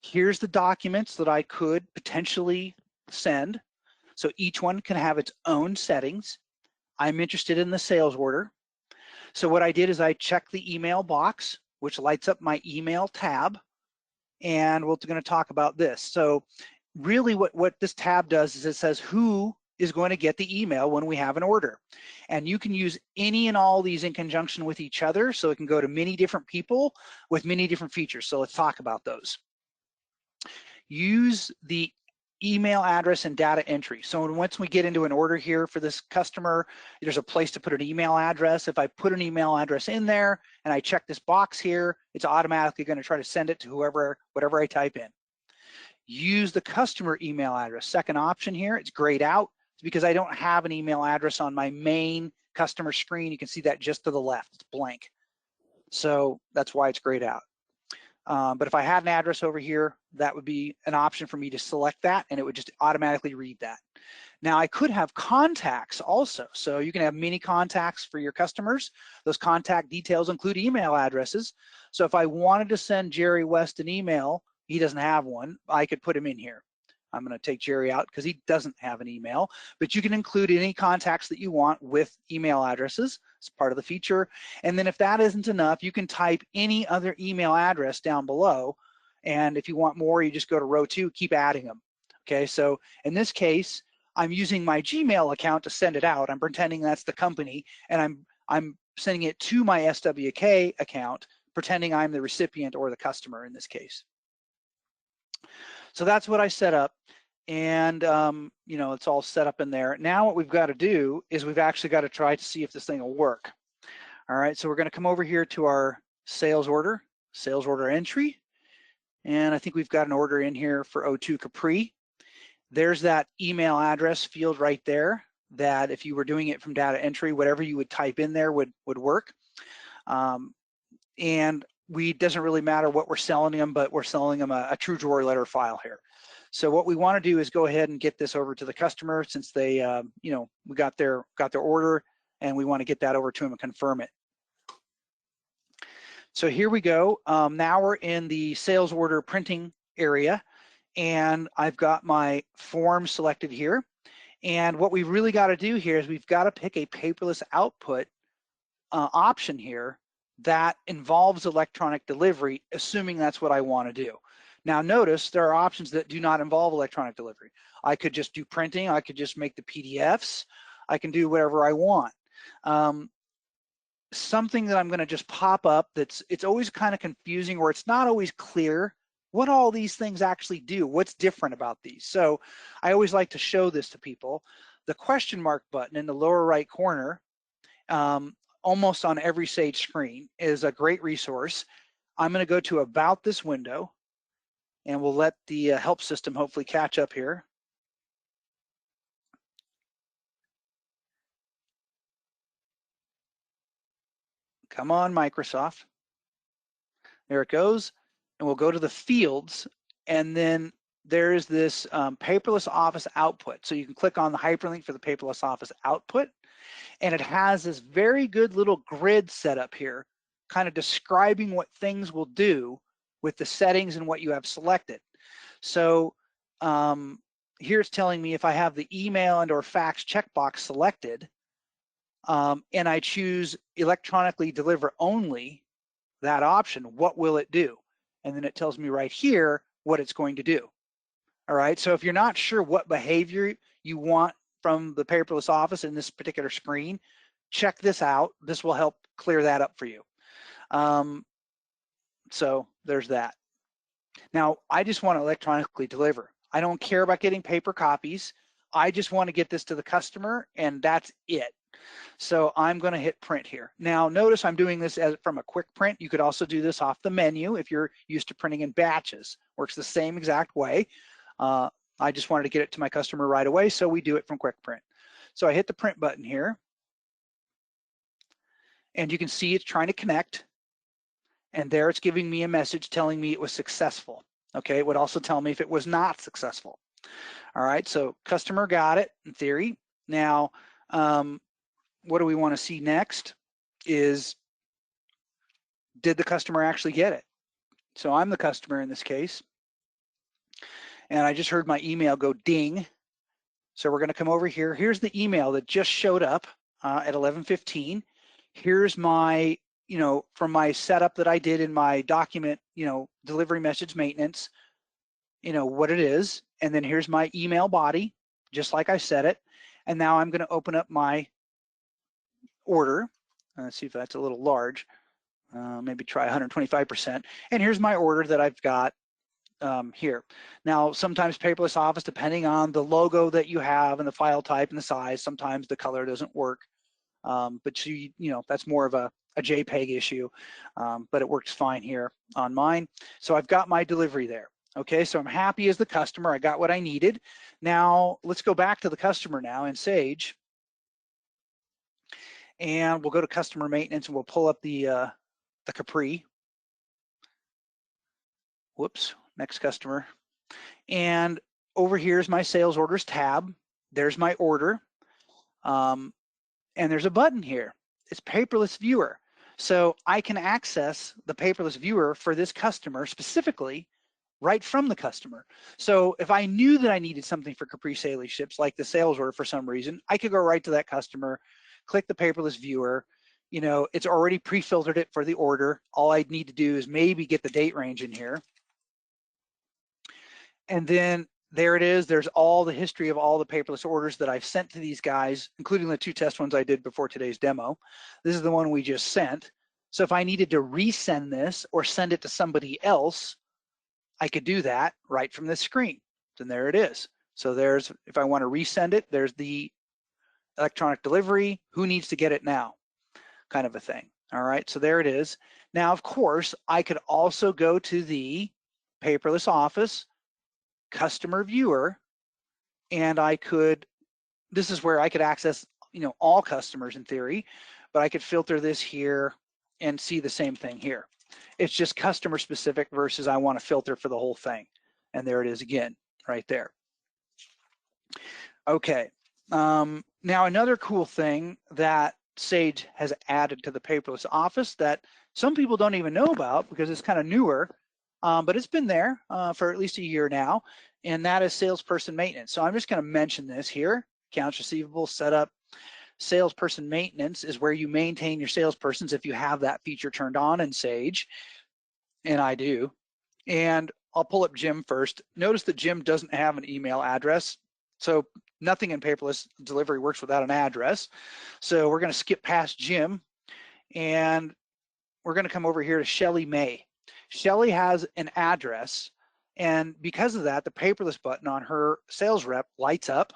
Here's the documents that I could potentially send. So each one can have its own settings. I'm interested in the sales order. So what I did is I checked the email box, which lights up my email tab, and we're going to talk about this. So really what this tab does is it says who is going to get the email when we have an order. And you can use any and all these in conjunction with each other, so it can go to many different people with many different features. So let's talk about those. Use the email address and data entry. So once we get into an order here for this customer, there's a place to put an email address. If I put an email address in there and I check this box here, it's automatically going to try to send it to whatever I type in. Use the customer email address. Second option here, it's grayed out. It's because I don't have an email address on my main customer screen. You can see that just to the left, it's blank. So that's why it's grayed out. But if I had an address over here, that would be an option for me to select that, and it would just automatically read that. Now I could have contacts also. So you can have many contacts for your customers. Those contact details include email addresses. So if I wanted to send Jerry West an email, he doesn't have one, I could put him in here. I'm going to take Jerry out because he doesn't have an email, but you can include any contacts that you want with email addresses. It's part of the feature. And then if that isn't enough, you can type any other email address down below. And if you want more, you just go to row 2, keep adding them. Okay, so in this case, I'm using my Gmail account to send it out. I'm pretending that's the company, and I'm sending it to my SWK account, pretending I'm the recipient or the customer in this case. So that's what I set up, and you know, it's all set up in there. Now what we've got to do is we've actually got to try to see if this thing will work. All right, so we're going to come over here to our sales order entry, and I think we've got an order in here for O2 Capri. There's that email address field right there that if you were doing it from data entry, whatever you would type in there would work. And doesn't really matter what we're selling them, but we're selling them a true drawer letter file here. So what we want to do is go ahead and get this over to the customer, since they, you know, we got their order, and we want to get that over to them and confirm it. So here we go. Now we're in the sales order printing area, and I've got my form selected here. And what we really got to do here is we've got to pick a paperless output option here that involves electronic delivery, assuming that's what I want to do. Now notice there are options that do not involve electronic delivery. I could just do printing, I could just make the PDFs, I can do whatever I want. Something that I'm going to just pop up it's always kind of confusing, or it's not always clear what all these things actually do, what's different about these. So I always like to show this to people. The question mark button in the lower right corner, almost on every Sage screen, is a great resource. I'm going to go to about this window, and we'll let the help system hopefully catch up here. Come on, Microsoft. There it goes. And we'll go to the fields, and then there's this Paperless Office output. So you can click on the hyperlink for the Paperless Office output, and it has this very good little grid set up here, kind of describing what things will do with the settings and what you have selected. So here it's telling me if I have the email and or fax checkbox selected, and I choose electronically deliver only, that option, what will it do? And then it tells me right here what it's going to do. All right, so if you're not sure what behavior you want from the Paperless Office in this particular screen, check this out. This will help clear that up for you. So there's that. Now, I just want to electronically deliver. I don't care about getting paper copies. I just want to get this to the customer, and that's it. So I'm going to hit print here. Now, notice I'm doing this from a quick print. You could also do this off the menu if you're used to printing in batches, Works the same exact way. I just wanted to get it to my customer right away, so we do it from Quick Print. So I hit the print button here, and you can see it's trying to connect, and there it's giving me a message telling me it was successful. Okay, it would also tell me if it was not successful. All right, so customer got it in theory. Now, what do we want to see next is, did the customer actually get it? So I'm the customer in this case, and I just heard my email go ding. So we're going to come over here. Here's the email that just showed up at 11:15. Here's my, from my setup that I did in my document, delivery message maintenance, what it is. And then here's my email body, just like I said it. And now I'm going to open up my order. Let's see if that's a little large. Maybe try 125%. And here's my order that I've got here. Now, sometimes Paperless Office, depending on the logo that you have and the file type and the size, sometimes the color doesn't work. But that's more of a JPEG issue, but it works fine here on mine. So I've got my delivery there. Okay, so I'm happy as the customer. I got what I needed. Now, let's go back to the customer now in Sage. And we'll go to customer maintenance and we'll pull up the Capri. Whoops, next customer. And over here is my sales orders tab. There's my order. And there's a button here. It's Paperless Viewer. So I can access the Paperless Viewer for this customer specifically right from the customer. So if I knew that I needed something for Capri Sun ships, like the sales order for some reason, I could go right to that customer, click the Paperless Viewer. It's already pre-filtered it for the order. All I'd need to do is maybe get the date range in here. And then there it is. There's all the history of all the paperless orders that I've sent to these guys, including the 2 test ones I did before today's demo. This is the one we just sent. So if I needed to resend this or send it to somebody else, I could do that right from this screen. And there it is. So there's, if I want to resend it, there's the electronic delivery, who needs to get it now, kind of a thing. All right, so there it is. Now, of course, I could also go to the Paperless Office customer viewer, and I could, this is where I could access, all customers in theory, but I could filter this here and see the same thing here. It's just customer specific versus I want to filter for the whole thing. And there it is again, right there. Okay, now another cool thing that Sage has added to the Paperless Office that some people don't even know about because it's kind of newer, but it's been there for at least a year now, and that is salesperson maintenance. So I'm just going to mention this here. Accounts receivable setup. Salesperson maintenance is where you maintain your salespersons if you have that feature turned on in Sage, and I do. And I'll pull up Jim first. Notice that Jim doesn't have an email address, so nothing in Paperless Delivery works without an address. So we're going to skip past Jim, and we're going to come over here to Shelly May. Shelly has an address, and because of that, the Paperless button on her sales rep lights up.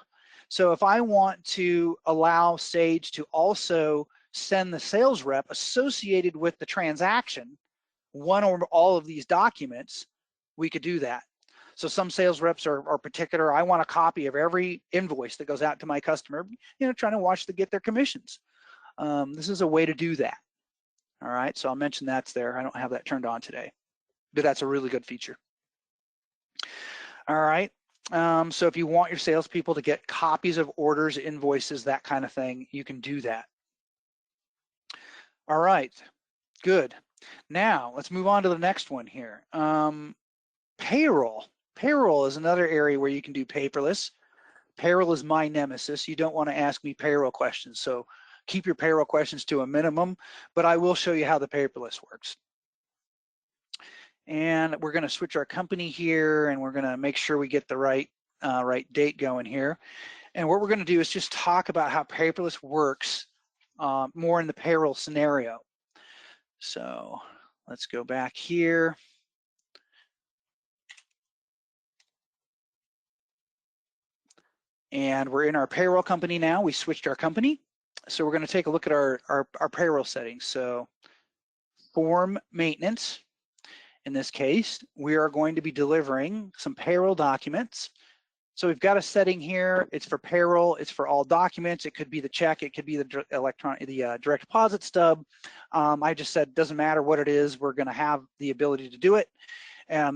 So if I want to allow Sage to also send the sales rep associated with the transaction one or all of these documents, we could do that. So some sales reps are particular. I want a copy of every invoice that goes out to my customer, trying to watch to get their commissions. This is a way to do that. All right, so I'll mention that's there. I don't have that turned on today, but that's a really good feature. All right, so if you want your salespeople to get copies of orders, invoices, that kind of thing, you can do that. All right, good. Now let's move on to the next one here. Payroll. Payroll is another area where you can do paperless. Payroll is my nemesis. You don't want to ask me payroll questions, so keep your payroll questions to a minimum, but I will show you how the paperless works. And we're going to switch our company here, and we're going to make sure we get the right date going here. And what we're going to do is just talk about how paperless works more in the payroll scenario. So let's go back here. And we're in our payroll company now. We switched our company. So we're going to take a look at our payroll settings. So form maintenance. in this case, we are going to be delivering some payroll documents. So we've got a setting here. It's for payroll. It's for all documents. It could be the check. It could be the direct deposit stub. I just said doesn't matter what it is. We're going to have the ability to do it.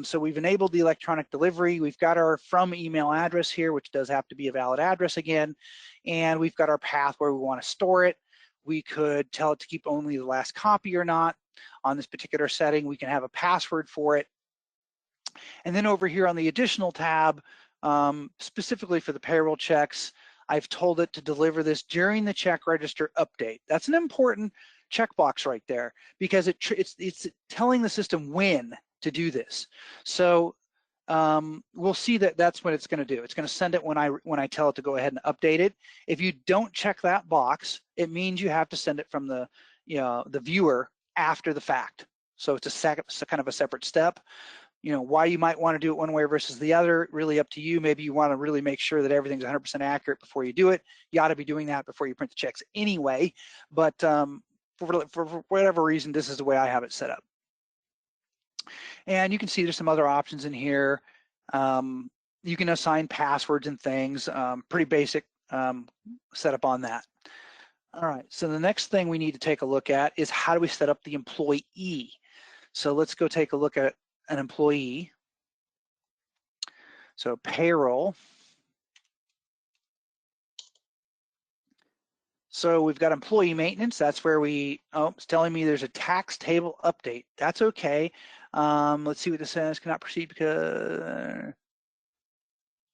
So we've enabled the electronic delivery. We've got our from email address here, which does have to be a valid address again. And we've got our path where we want to store it. We could tell it to keep only the last copy or not. On this particular setting, we can have a password for it. And then over here on the additional tab, specifically for the payroll checks, I've told it to deliver this during the check register update. That's an important checkbox right there because it's telling the system when to do this. So we'll see that that's what it's going to do. It's going to send it when I tell it to go ahead and update it. If you don't check that box, it means you have to send it from the viewer after the fact. So it's kind of a separate step. Why you might want to do it one way versus the other, really up to you. Maybe you want to really make sure that everything's 100% accurate before you do it. You ought to be doing that before you print the checks anyway. But for whatever reason, this is the way I have it set up. And you can see there's some other options in here. You can assign passwords and things, pretty basic setup on that. All right, so the next thing we need to take a look at is how do we set up the employee? So let's go take a look at an employee. So payroll. So we've got employee maintenance. That's where it's telling me there's a tax table update. That's okay. Let's see what this says. Cannot proceed because,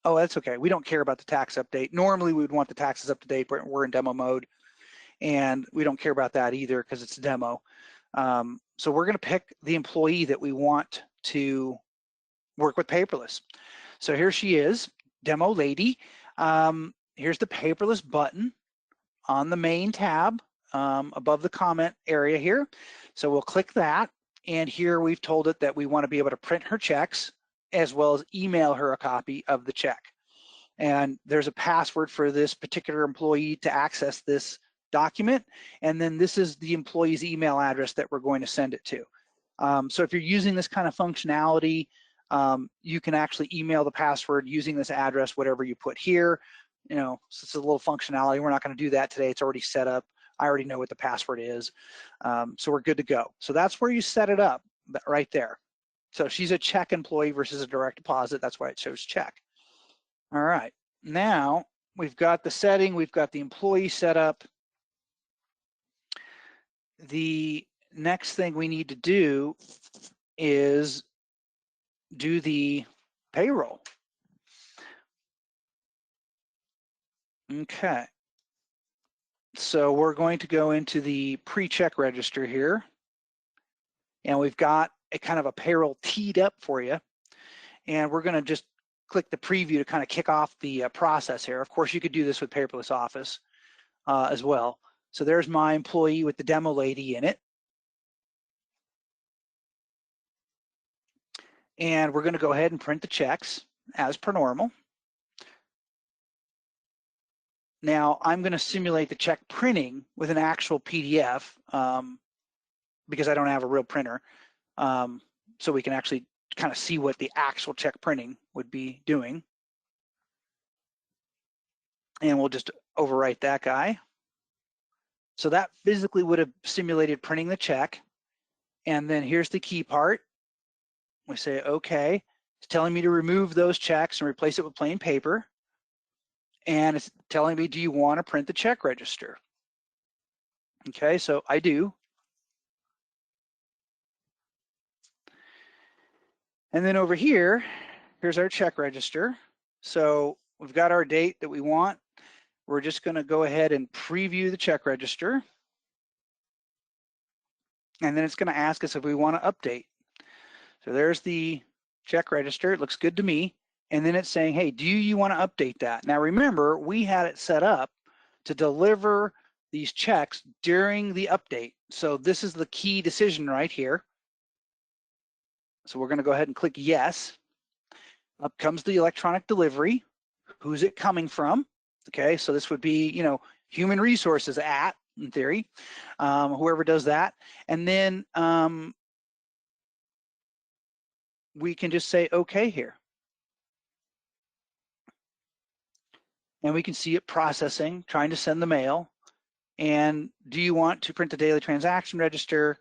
oh, that's okay. We don't care about the tax update. Normally we would want the taxes up to date, but we're in demo mode. And we don't care about that either because it's a demo. So we're going to pick the employee that we want to work with Paperless. So here she is, demo lady. Here's the Paperless button on the main tab above the comment area here. So we'll click that. And here we've told it that we want to be able to print her checks as well as email her a copy of the check. And there's a password for this particular employee to access this document, and then this is the employee's email address that we're going to send it to. So if you're using this kind of functionality, you can actually email the password using this address, whatever you put here. So it's a little functionality. We're not going to do that today. It's already set up. I already know what the password is. So we're good to go. So that's where you set it up right there. So she's a check employee versus a direct deposit. That's why it shows check. All right. Now we've got the setting. We've got the employee set up. The next thing we need to do is do the payroll. Okay. So we're going to go into the pre-check register here. And we've got a kind of a payroll teed up for you. And we're going to just click the preview to kind of kick off the process here. Of course, you could do this with Paperless Office as well. So there's my employee with the demo lady in it. And we're going to go ahead and print the checks as per normal. Now I'm going to simulate the check printing with an actual PDF because I don't have a real printer. So we can actually kind of see what the actual check printing would be doing. And we'll just overwrite that guy. So that physically would have simulated printing the check. And then here's the key part. We say, okay, it's telling me to remove those checks and replace it with plain paper. And it's telling me, do you want to print the check register? Okay, so I do. And then over here, here's our check register. So we've got our date that we want. We're just going to go ahead and preview the check register. And then it's going to ask us if we want to update. So there's the check register. It looks good to me. And then it's saying, hey, do you want to update that? Now remember, we had it set up to deliver these checks during the update. So this is the key decision right here. So we're going to go ahead and click yes. Up comes the electronic delivery. Who's it coming from? Okay, so this would be, human resources in theory, whoever does that. And then we can just say okay here. And we can see it processing, trying to send the mail. And do you want to print the daily transaction register?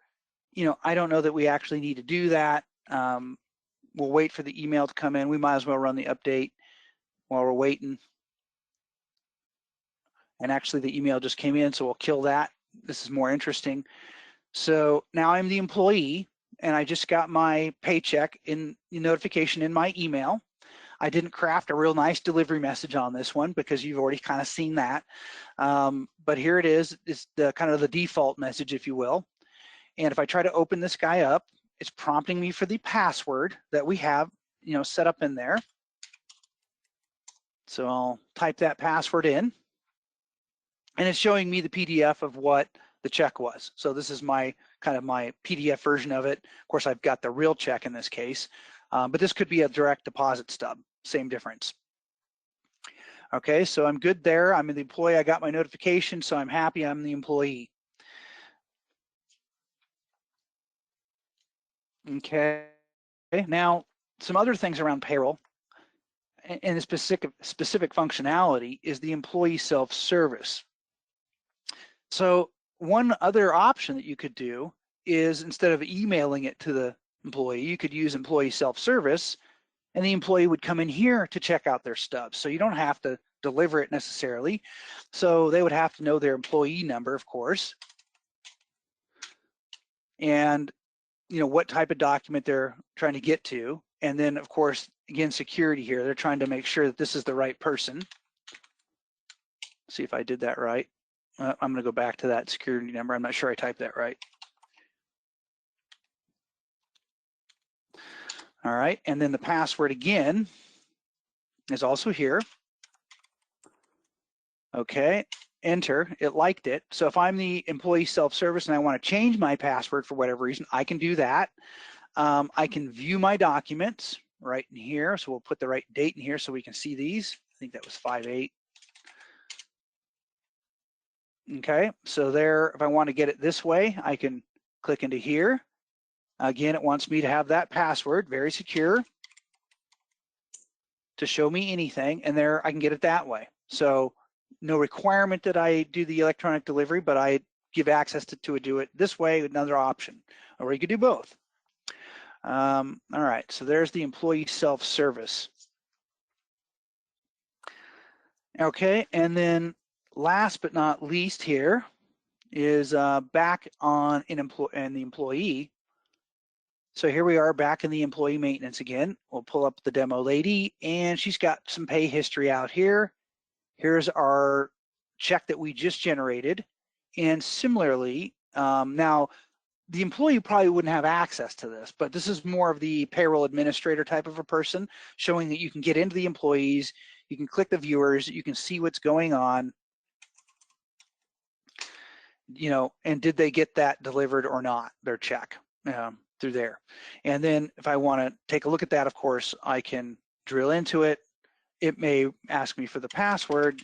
You know, I don't know that we actually need to do that. We'll wait for the email to come in. We might as well run the update while we're waiting. And actually the email just came in, so we'll kill that. This is more interesting. So now I'm the employee and I just got my paycheck in the notification in my email. I didn't craft a real nice delivery message on this one because you've already kind of seen that. But here it is. It's the kind of the default message, if you will. And if I try to open this guy up, it's prompting me for the password that we have, you know, set up in there. So I'll type that password in. And it's showing me the PDF of what the check was. So this is my kind of my PDF version of it. Of course, I've got the real check in this case, but this could be a direct deposit stub, same difference. Okay, so I'm good there. I'm the employee, I got my notification, so I'm happy I'm the employee. Okay, now some other things around payroll and the specific functionality is the employee self-service. So one other option that you could do is instead of emailing it to the employee, you could use employee self-service, and the employee would come in here to check out their stubs. So you don't have to deliver it necessarily. So they would have to know their employee number, of course, and you know what type of document they're trying to get to. And then of course, again, security here, they're trying to make sure that this is the right person. See if I did that right. I'm going to go back to that security number. I'm not sure I typed that right. All right, and then the password again is also here. Okay, enter, it liked it. So if I'm the employee self-service and I want to change my password for whatever reason, I can do that. I can view my documents right in here. So we'll put the right date in here so we can see these. I think that was 5/8. Okay, so there, if I want to get it this way, I can click into here. Again, it wants me to have that password, very secure, to show me anything, and there I can get it that way. So no requirement that I do the electronic delivery, but I give access to do it this way, another option, or you could do both. All right, so there's the employee self-service. Okay, and then last but not least here is back on the employee. So here we are back in the employee maintenance again. We'll pull up the demo lady, and she's got some pay history out here. Here's our check that we just generated. And similarly, now the employee probably wouldn't have access to this, but this is more of the payroll administrator type of a person, showing that you can get into the employees, you can click the viewers, you can see what's going on, you know, and did they get that delivered or not, their check through there. And then if I want to take a look at that, of course, I can drill into it. It may ask me for the password,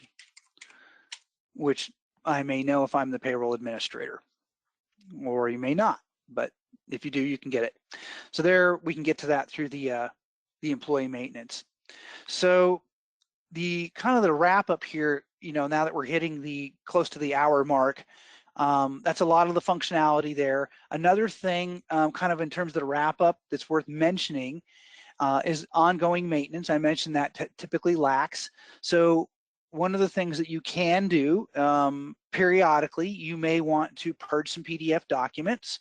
which I may know if I'm the payroll administrator, or you may not, but if you do, you can get it. So there, we can get to that through the employee maintenance. So the kind of the wrap up here, you know, now that we're hitting the close to the hour mark, that's a lot of the functionality there. Another thing, kind of in terms of the wrap up that's worth mentioning is ongoing maintenance. I mentioned that typically lacks. So one of the things that you can do periodically, you may want to purge some PDF documents.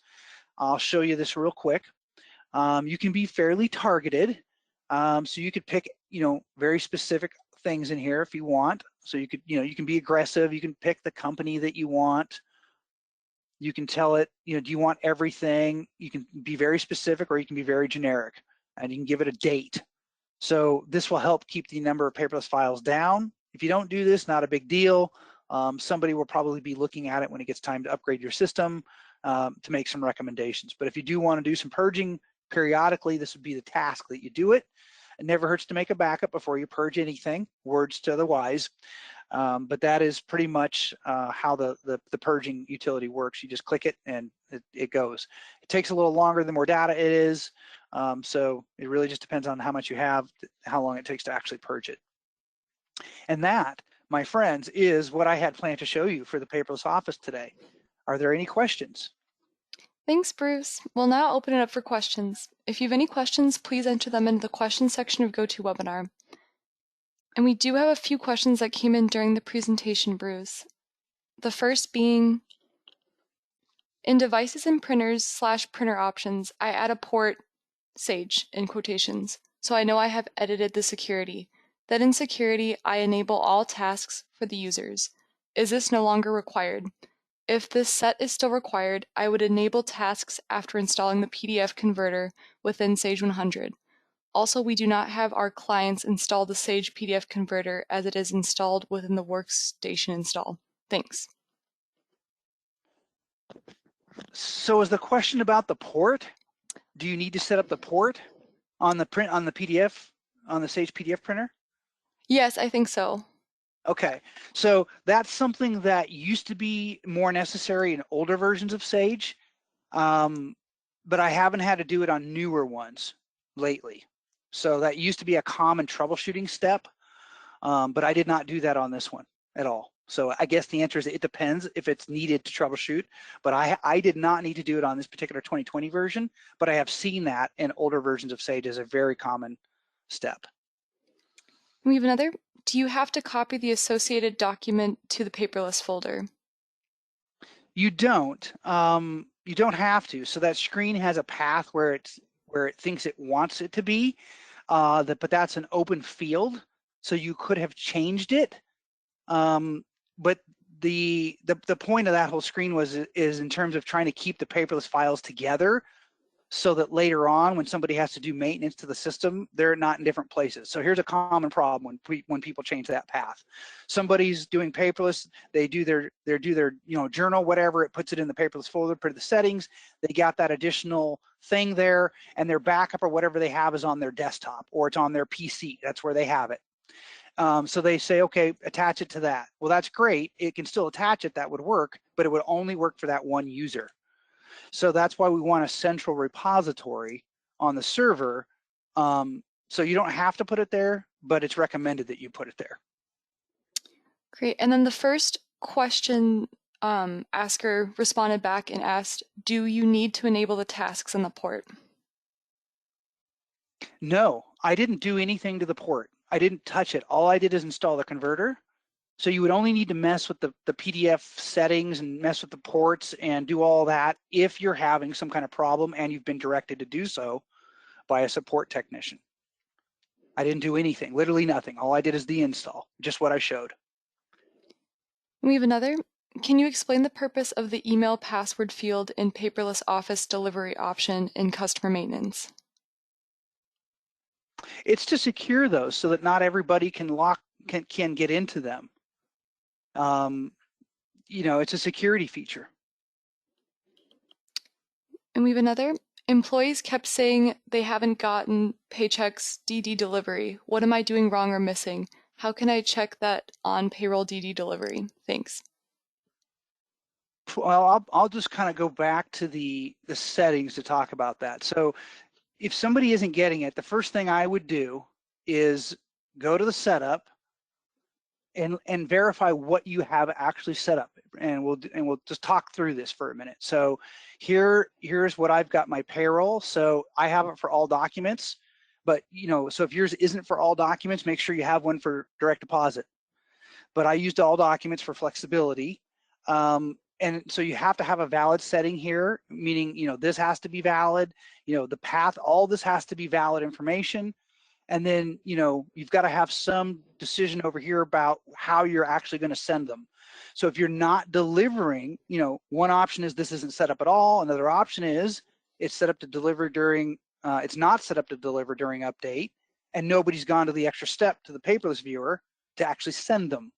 I'll show you this real quick. You can be fairly targeted. So you could pick, you know, very specific things in here if you want. So you could, you know, you can be aggressive. You can pick the company that you want. You can tell it, you know, do you want everything? You can be very specific, or you can be very generic, and you can give it a date. So this will help keep the number of paperless files down. If you don't do this, not a big deal. Somebody will probably be looking at it when it gets time to upgrade your system to make some recommendations. But if you do want to do some purging periodically, this would be the task that you do it. It never hurts to make a backup before you purge anything, words to the wise. But that is pretty much how the purging utility works. You just click it and it goes. It takes a little longer the more data it is, So it really just depends on how much you have, how long it takes to actually purge it. And that, my friends, is what I had planned to show you for the Paperless Office today. Are there any questions? Thanks, Bruce. We'll now open it up for questions. If you have any questions, please enter them into the questions section of GoToWebinar. And we do have a few questions that came in during the presentation, Bruce. The first being, in devices and printers / printer options, I add a port Sage in quotations, so I know I have edited the security. Then in security, I enable all tasks for the users. Is this no longer required? If this set is still required, I would enable tasks after installing the PDF converter within Sage 100. Also, we do not have our clients install the Sage PDF converter as it is installed within the workstation install. Thanks. So is the question about the port? Do you need to set up the port on the PDF, on the Sage PDF printer? Yes, I think so. Okay, so that's something that used to be more necessary in older versions of Sage, but I haven't had to do it on newer ones lately. So that used to be a common troubleshooting step, but I did not do that on this one at all. So I guess the answer is it depends if it's needed to troubleshoot, but I did not need to do it on this particular 2020 version, but I have seen that in older versions of Sage as a very common step. We have another. Do you have to copy the associated document to the paperless folder? You don't. You don't have to. So that screen has a path where it thinks it wants it to be, but that's an open field. So you could have changed it. But the point of that whole screen is in terms of trying to keep the paperless files together, so that later on when somebody has to do maintenance to the system, they're not in different places. So here's a common problem when people change that path. Somebody's doing paperless, they do their journal, whatever, it puts it in the paperless folder, put the settings, they got that additional thing there, and their backup or whatever they have is on their desktop or it's on their PC. That's where they have it. So they say, okay, attach it to that. Well, that's great. It can still attach it, that would work, but it would only work for that one user. So that's why we want a central repository on the server. So you don't have to put it there, but it's recommended that you put it there. Great. And then the first question asker responded back and asked, do you need to enable the tasks on the port? No, I didn't do anything to the port. I didn't touch it. All I did is install the converter. So you would only need to mess with the PDF settings and mess with the ports and do all that if you're having some kind of problem and you've been directed to do so by a support technician. I didn't do anything, literally nothing. All I did is the install, just what I showed. We have another. Can you explain the purpose of the email password field in Paperless Office delivery option in customer maintenance? It's to secure those so that not everybody can get into them. It's a security feature. And we have another. Employees kept saying they haven't gotten Paychex DD delivery. What am I doing wrong or missing? How can I check that on payroll DD delivery? Thanks. Well, I'll just kind of go back to the settings to talk about that. So if somebody isn't getting it, the first thing I would do is go to the setup and verify what you have actually set up, and we'll just talk through this for a minute. So here's what I've got my payroll. So I have it for all documents, but so if yours isn't for all documents, make sure you have one for direct deposit. But I used all documents for flexibility, and so you have to have a valid setting here, meaning this has to be valid. The path, all this has to be valid information. And then, you've got to have some decision over here about how you're actually going to send them. So if you're not delivering, one option is this isn't set up at all. Another option is it's set up to deliver during, it's not set up to deliver during update, and nobody's gone to the extra step to the paperless viewer to actually send them.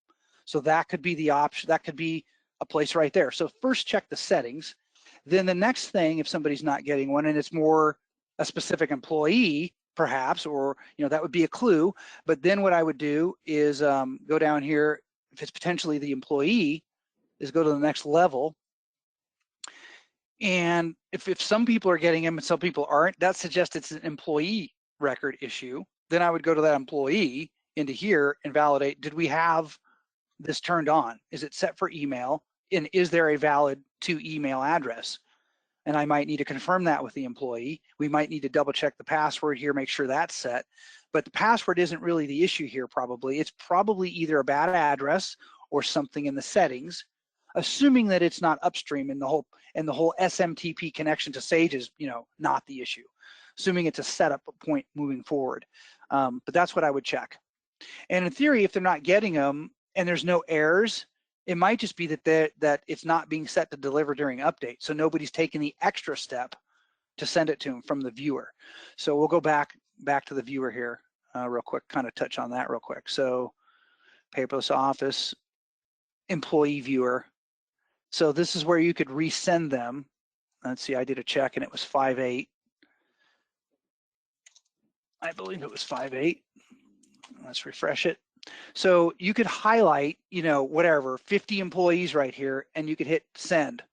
So that could be the option, that could be a place right there. So first check the settings. Then the next thing, if somebody's not getting one and it's more a specific employee, perhaps, or that would be a clue. But then what I would do is go down here, if it's potentially the employee, is go to the next level And if some people are getting them and some people aren't, that suggests it's an employee record issue. Then I would go to that employee into here and validate, did we have this turned on? Is it set for email? And is there a valid to email address? And I might need to confirm that with the employee. We might need to double check the password here, make sure that's set. But the password isn't really the issue here probably. It's probably either a bad address or something in the settings, assuming that it's not upstream and the whole SMTP connection to Sage is, not the issue. Assuming it's a setup point moving forward. But that's what I would check. And in theory, if they're not getting them and there's no errors, it might just be that it's not being set to deliver during update. So nobody's taking the extra step to send it to them from the viewer. So we'll go back to the viewer here real quick, kind of touch on that real quick. So Paperless Office, employee viewer. So this is where you could resend them. Let's see, I did a check and it was 5.8. I believe it was 5.8. Let's refresh it. So you could highlight, whatever, 50 employees right here, and you could hit send.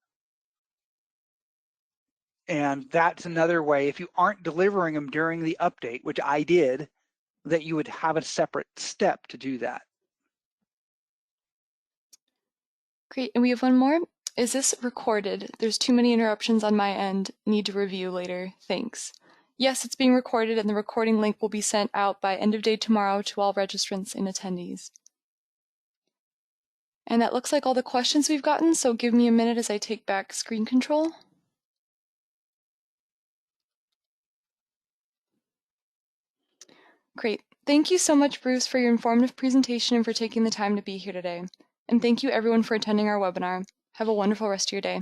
And that's another way, if you aren't delivering them during the update, which I did, that you would have a separate step to do that. Great, and we have one more. Is this recorded? There's too many interruptions on my end. Need to review later. Thanks. Yes, it's being recorded, and the recording link will be sent out by end of day tomorrow to all registrants and attendees. And that looks like all the questions we've gotten, so give me a minute as I take back screen control. Great. Thank you so much, Bruce, for your informative presentation and for taking the time to be here today. And thank you everyone for attending our webinar. Have a wonderful rest of your day.